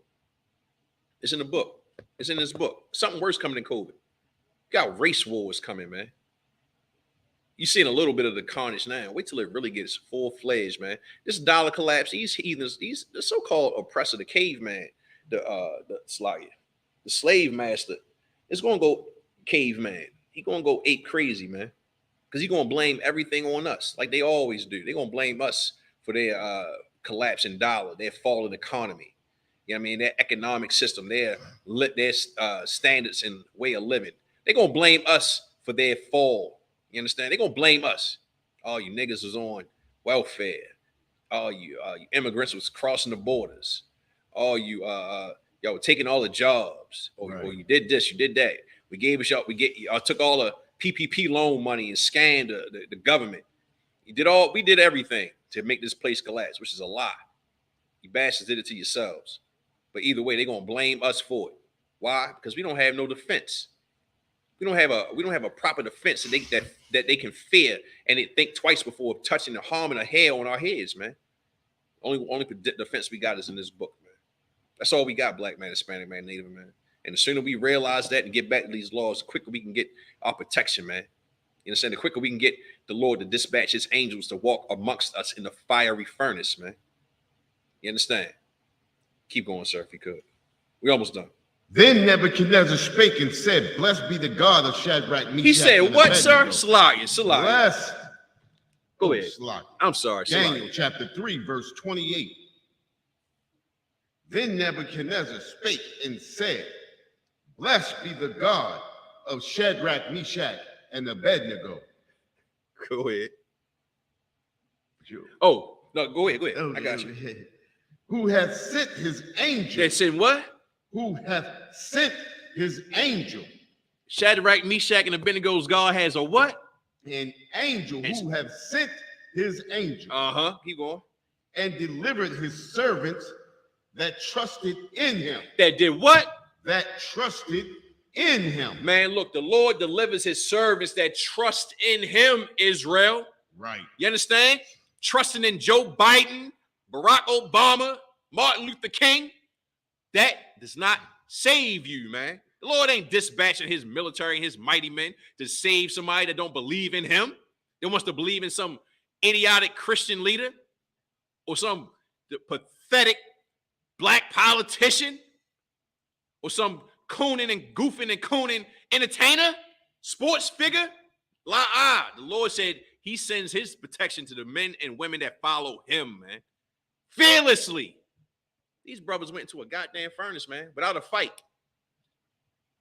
Speaker 2: It's in the book. It's in this book. Something worse coming than COVID. You got race wars coming, man. You're seeing a little bit of the carnage now. Wait till it really gets full-fledged, man. This dollar collapse, these heathens, the so-called oppressor, the caveman, the slave master, is gonna go caveman. He's gonna go ape crazy, man. Because he's gonna blame everything on us, like they always do. They're gonna blame us for their collapse in dollar, their fall in economy. You know what I mean? Their economic system, their standards and way of living. They're gonna blame us for their fall. You understand? They're gonna blame us. All you niggas was on welfare. All you immigrants was crossing the borders. All you y'all were taking all the jobs. Or you did this, you did that. We gave us y'all. Y'all took all the PPP loan money and scanned the government. We did everything to make this place collapse, which is a lie. You bastards did it to yourselves. But either way, they're gonna blame us for it. Why? Because we don't have no defense. We don't have a proper defense that they can fear and they think twice before touching the harm and the hair on our heads, man. Only defense we got is in this book, man. That's all we got, black man, Hispanic man, Native man. And the sooner we realize that and get back to these laws, the quicker we can get our protection, man. You understand? The quicker we can get the Lord to dispatch his angels to walk amongst us in the fiery furnace, man. You understand? Keep going, sir, if you could. We almost done.
Speaker 1: Then Nebuchadnezzar spake and said, "Blessed be the God of Shadrach, Meshach,
Speaker 2: he said,
Speaker 1: and
Speaker 2: what, sir?
Speaker 1: Abednego."
Speaker 2: Salakia.
Speaker 1: Blessed.
Speaker 2: Go ahead.
Speaker 1: Salakia.
Speaker 2: I'm sorry.
Speaker 1: Daniel
Speaker 2: Salakia.
Speaker 1: chapter 3, verse 28. Then Nebuchadnezzar spake and said, "Blessed be the God of Shadrach, Meshach, and Abednego."
Speaker 2: Go ahead. Oh, no, go ahead. I got you.
Speaker 1: Who hath sent his angel.
Speaker 2: They said what?
Speaker 1: Who hath sent his angel.
Speaker 2: Shadrach, Meshach, and Abednego's God has a what?
Speaker 1: An angel who hath sent his angel.
Speaker 2: Keep going.
Speaker 1: And delivered his servants that trusted in him.
Speaker 2: That did what?
Speaker 1: That trusted in him.
Speaker 2: Man, look, the Lord delivers his servants that trust in him, Israel.
Speaker 1: Right.
Speaker 2: You understand? Trusting in Joe Biden, Barack Obama, Martin Luther King. That does not save you, man. The Lord ain't dispatching his military and his mighty men to save somebody that don't believe in him. They wants to believe in some idiotic Christian leader or some pathetic black politician or some cooning and goofing and cooning entertainer, sports figure. The Lord said he sends his protection to the men and women that follow him, man. Fearlessly. These brothers went into a goddamn furnace, man, without a fight.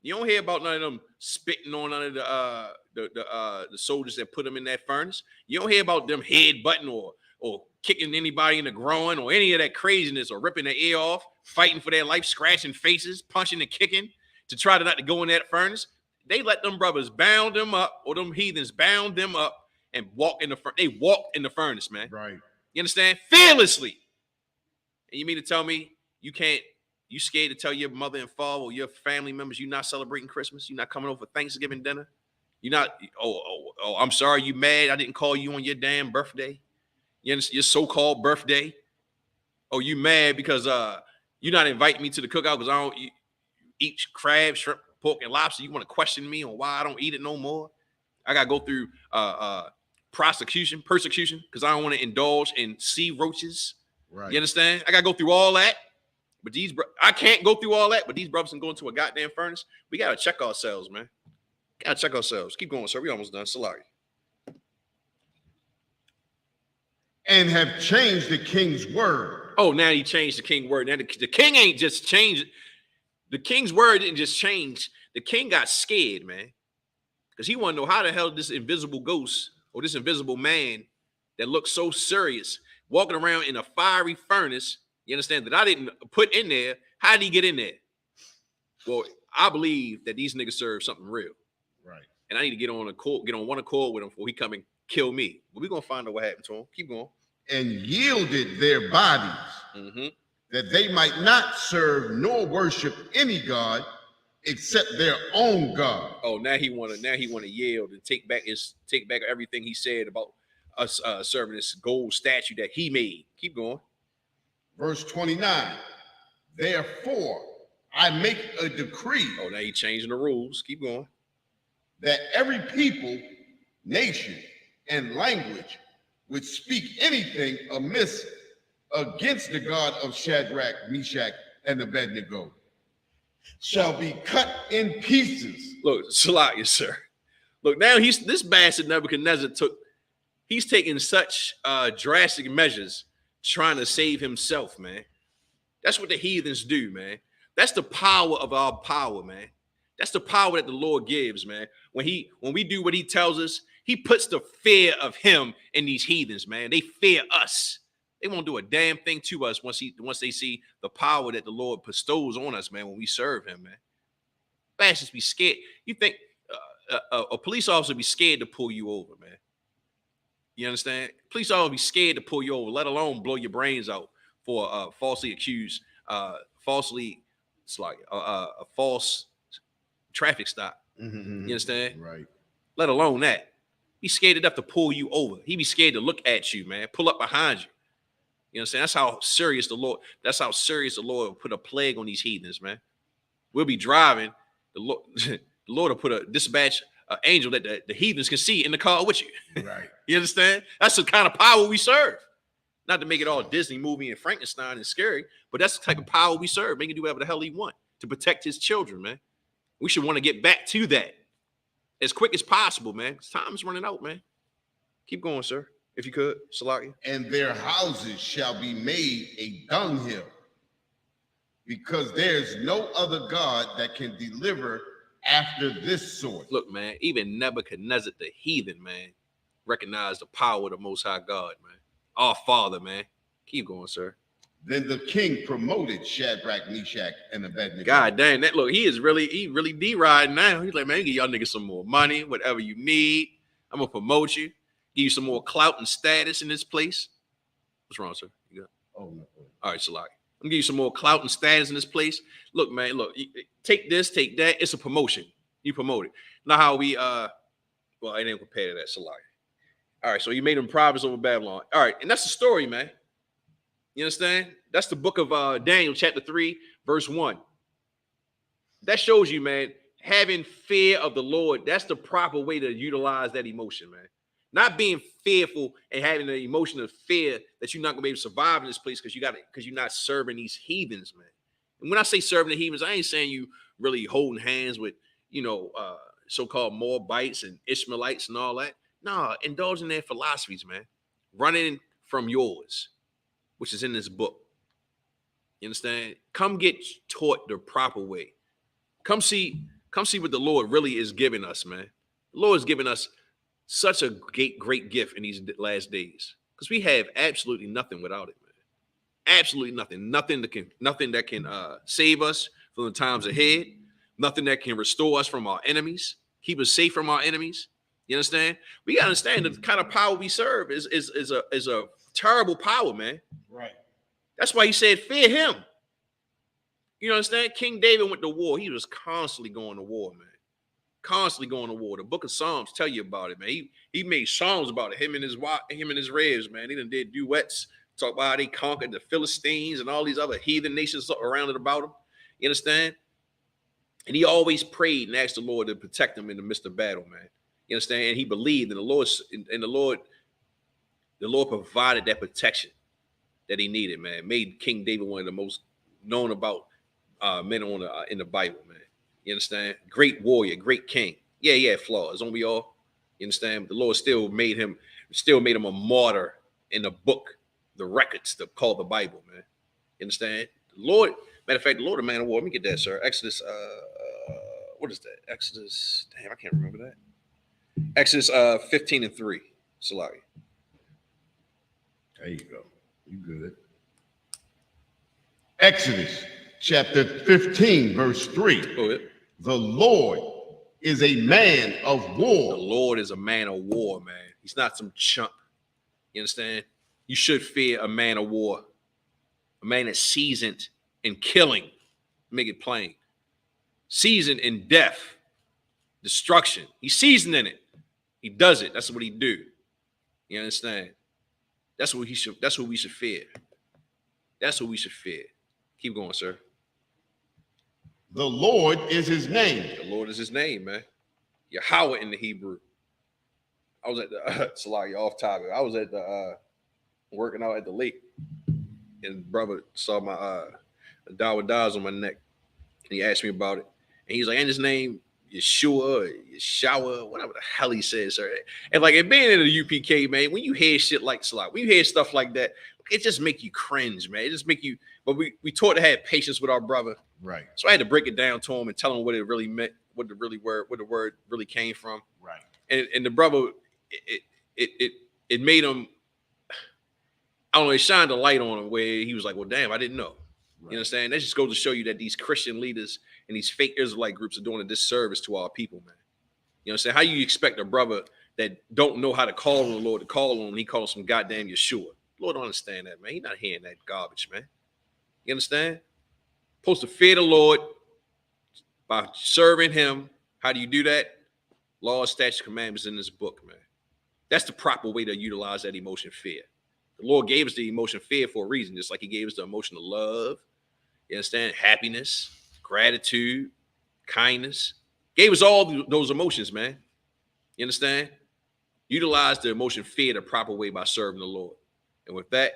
Speaker 2: You don't hear about none of them spitting on none of the soldiers that put them in that furnace. You don't hear about them headbutting or kicking anybody in the groin or any of that craziness or ripping their ear off, fighting for their life, scratching faces, punching and kicking to try to not to go in that furnace. They let them brothers bound them up, or them heathens bound them up and walk in the furnace. They walked in the furnace, man.
Speaker 1: Right.
Speaker 2: You understand? Fearlessly. And you mean to tell me you scared to tell your mother and father or your family members you're not celebrating Christmas? You're not coming over for Thanksgiving dinner? You're not, I'm sorry, you mad I didn't call you on your damn birthday? Your so-called birthday? Oh, you mad because you're not inviting me to the cookout because I don't eat crab, shrimp, pork, and lobster. You want to question me on why I don't eat it no more? I got to go through persecution because I don't want to indulge in sea roaches.
Speaker 1: Right.
Speaker 2: You understand? I got to go through all that. But I can't go through all that, but these brothers can go into a goddamn furnace. We got to check ourselves, man. Got to check ourselves. Keep going, sir. We almost done. Salari.
Speaker 1: And have changed the king's word.
Speaker 2: Oh, now he changed the king's word. Now the king ain't just changed. The king's word didn't just change. The king got scared, man. Because he wanted to know how the hell this invisible ghost or this invisible man that looks so serious walking around in a fiery furnace, you understand, that I didn't put in there, how did he get in there? Well, I believe that these niggas serve something real.
Speaker 1: Right.
Speaker 2: And I need to get on one accord with him before he come and kill me. But we're going to find out what happened to him. Keep going.
Speaker 1: And yielded their bodies that they might not serve nor worship any God except their own God.
Speaker 2: Oh, now he wanna yield and take back everything he said about us serving this gold statue that he made. Keep going.
Speaker 1: Verse 29. Therefore, I make a decree.
Speaker 2: Oh, now he changing the rules. Keep going.
Speaker 1: That every people, nation, and language which speak anything amiss against the God of Shadrach, Meshach, and Abednego shall be cut in pieces.
Speaker 2: Look, Salakia, sir. Look, now this bastard Nebuchadnezzar he's taking such drastic measures trying to save himself, man. That's what the heathens do, man. That's the power of our power, man. That's the power that the Lord gives, man. When we do what he tells us, he puts the fear of him in these heathens, man. They fear us. They won't do a damn thing to us once they see the power that the Lord bestows on us, man, when we serve him, man. Bastards be scared. You think a police officer be scared to pull you over, man? You understand? Police officer be scared to pull you over, let alone blow your brains out for falsely accused, it's like a false traffic stop.
Speaker 1: Mm-hmm.
Speaker 2: You understand?
Speaker 1: Right.
Speaker 2: Let alone that. He's scared enough to pull you over. He be scared to look at you, man. Pull up behind you. You know what I'm saying? That's how serious the Lord will put a plague on these heathens, man. We'll be driving. The Lord will put a dispatch angel that the heathens can see in the car with you.
Speaker 1: Right.
Speaker 2: You understand? That's the kind of power we serve. Not to make it all Disney movie and Frankenstein and scary, but that's the type of power we serve. Make him do whatever the hell he want to protect his children, man. We should want to get back to that as quick as possible, man. Time's running out, man. Keep going, sir. If you could, Salaki.
Speaker 1: And their houses shall be made a dunghill, because there's no other God that can deliver after this sort.
Speaker 2: Look, man, even Nebuchadnezzar, the heathen, man, recognized the power of the Most High God, man. Our Father, man. Keep going, sir.
Speaker 1: Then the king promoted Shadrach, Meshach, and Abednego.
Speaker 2: God damn, that look, he really D-riding now. He's like, man, give y'all niggas some more money, whatever you need. I'm gonna promote you, give you some more clout and status in this place. What's wrong, sir? You got?
Speaker 1: Oh no.
Speaker 2: All right, Salaki. I'm gonna give you some more clout and status in this place. Look, man, look, take this, take that. It's a promotion. You promote it. Not how we well, I ain't prepared to that, Salaki. All right, so you made them prophets over Babylon. All right, and that's the story, man. You understand? That's the book of Daniel, chapter 3, verse 1. That shows you, man, having fear of the Lord. That's the proper way to utilize that emotion, man. Not being fearful and having the emotion of fear that you're not gonna be able to survive in this place because you're not serving these heathens, man. And when I say serving the heathens, I ain't saying you really holding hands with, so-called Moabites and Ishmaelites and all that. Nah, indulging their philosophies, man. Running from yours, which is in this book. You understand? Come get taught the proper way. Come see what the Lord really is giving us, man. The Lord is giving us such a great gift in these last days, because we have absolutely nothing without it, man. Absolutely nothing. Nothing that can save us from the times ahead. Nothing that can restore us from our enemies, keep us safe from our enemies. You understand? We gotta understand the kind of power we serve is a terrible power, man.
Speaker 1: Right.
Speaker 2: That's why he said, fear him. You understand? King David went to war. He was constantly going to war, man. Constantly going to war. The book of Psalms tell you about it, man. He made songs about it. Him and his revs, man. They done did duets. Talk about how they conquered the Philistines and all these other heathen nations around and about him. You understand? And he always prayed and asked the Lord to protect him in the midst of battle, man. You understand? And he believed in the Lord. The Lord provided that protection that he needed, man. Made King David one of the most known about men in the Bible, man. You understand? Great warrior, great king. Yeah, he had flaws, don't we all? You understand? The Lord still made him a martyr in the book, the records called the Bible, man. You understand? The Lord, matter of fact, the Lord of man of war. Let me get that, sir. Exodus, what is that? Exodus, damn, I can't remember that. Exodus 15:3. Salaki.
Speaker 1: There you go. You good. Exodus chapter 15, verse 3.
Speaker 2: Go ahead.
Speaker 1: The Lord is a man of war.
Speaker 2: The Lord is a man of war, man. He's not some chump. You understand? You should fear a man of war. A man that's seasoned in killing, make it plain. Seasoned in death, destruction. He's seasoned in it. He does it. That's what he do. You understand? That's what we should fear. That's what we should fear. Keep going, sir.
Speaker 1: The Lord is his name.
Speaker 2: The Lord is his name, man. Yahweh in the Hebrew. I was at the Salaki off topic. I was at the working out at the lake, and brother saw my Dawa Daz on my neck, and he asked me about it. And he's like, "And his name Yeshua, Yeshua, whatever the hell he says, sir." And like, it being in the UPK, man, when you hear shit like Salaki, when you hear stuff like that, it just make you cringe, man. It just make you. But we taught to have patience with our brother,
Speaker 1: Right.
Speaker 2: so I had to break it down to him and tell him what it really meant, what the word really came from.
Speaker 1: Right.
Speaker 2: And the brother, it made him, I don't know, it shined a light on him where he was like, well, damn, I didn't know.
Speaker 1: Right.
Speaker 2: You understand? That just goes to show you that these Christian leaders and these fake Israelite groups are doing a disservice to our people, man. You know what I'm saying? How you expect a brother that don't know how to call on the Lord to call on him, he calls some goddamn Yeshua. Lord don't understand that, man. He's not hearing that garbage, man. You understand? Supposed to fear the Lord by serving him. How do you do that? Law, statutes, commandments in this book, man. That's the proper way to utilize that emotion, fear. The Lord gave us the emotion fear for a reason, just like he gave us the emotion of love, you understand, happiness, gratitude, kindness. Gave us all those emotions, man. You understand? Utilize the emotion fear the proper way by serving the Lord. And with that,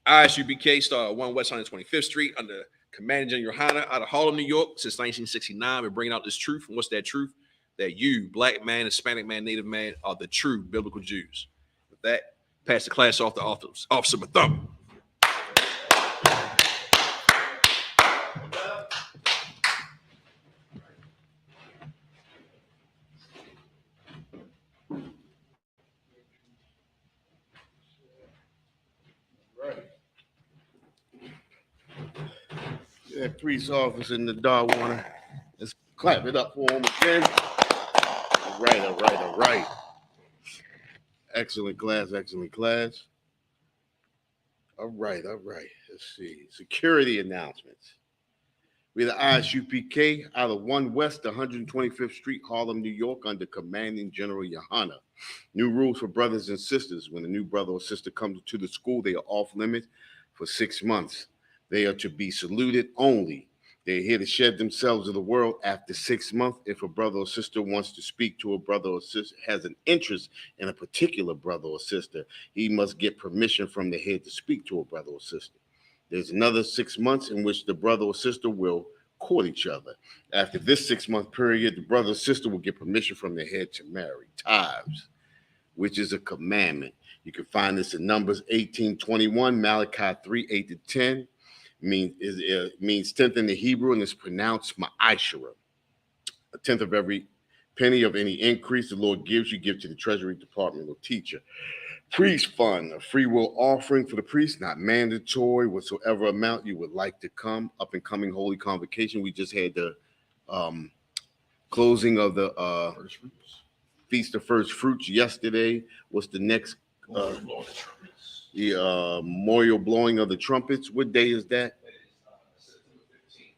Speaker 2: ISUPK started 1 West 125th Street under Commanding General Yohana out of Harlem, New York since 1969. We're bringing out this truth. And what's that truth? That you, black man, Hispanic man, Native man, are the true biblical Jews. With that, pass the class off to Officer Mathum.
Speaker 1: Right. That police officer in the dog wanna let's clap it up for him again. All right. Excellent class. All right. Let's see. Security announcements. We're the ISUPK out of 1 West 125th Street, Harlem, New York, under Commanding General Yohana. New rules for brothers and sisters. When a new brother or sister comes to the school, they are off limits for 6 months. They are to be saluted only. They're here to shed themselves to the world after 6 months. If a brother or sister wants to speak to a brother or sister, has an interest in a particular brother or sister, he must get permission from the head to speak to a brother or sister. There's another 6 months in which the brother or sister will court each other. After this 6 month period, the brother or sister will get permission from the head to marry. Tithes, which is a commandment. You can find this in Numbers 18:21, Malachi 3:8-10. Means tenth in the Hebrew, and is pronounced ma'ashera. A tenth of every penny of any increase the Lord gives you, give to the Treasury Department or teacher. Priest fund, a free will offering for the priest, not mandatory. Whatsoever amount you would like to come, up and coming Holy Convocation. We just had the closing of the Feast of First Fruits yesterday. What's the next? The memorial blowing of the trumpets. What day is that?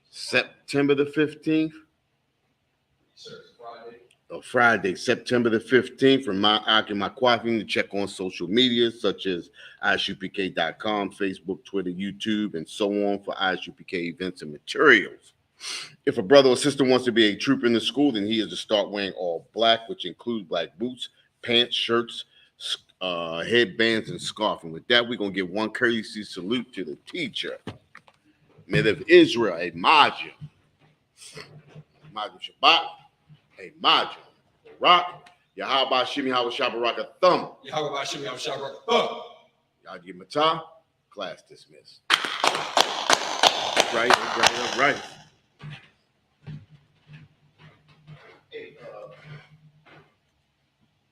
Speaker 1: September the 15th. Friday, September the 15th, from my Quaffing to check on social media such as ISUPK.com, Facebook, Twitter, YouTube, and so on for ISUPK events and materials. If a brother or sister wants to be a trooper in the school, then he is to start wearing all black, which includes black boots, pants, shirts, headbands, and scarf. And with that, we're going to give one courtesy salute to the teacher, Men of Israel, a Majah Shabbat. Hey, Majah, Rock, Yahweh Shimi Hawa Shabaraka Thumb.
Speaker 3: Yahweh Shimi Hawa Shabaraka Thumb.
Speaker 1: Yad Matah, class dismissed. Right.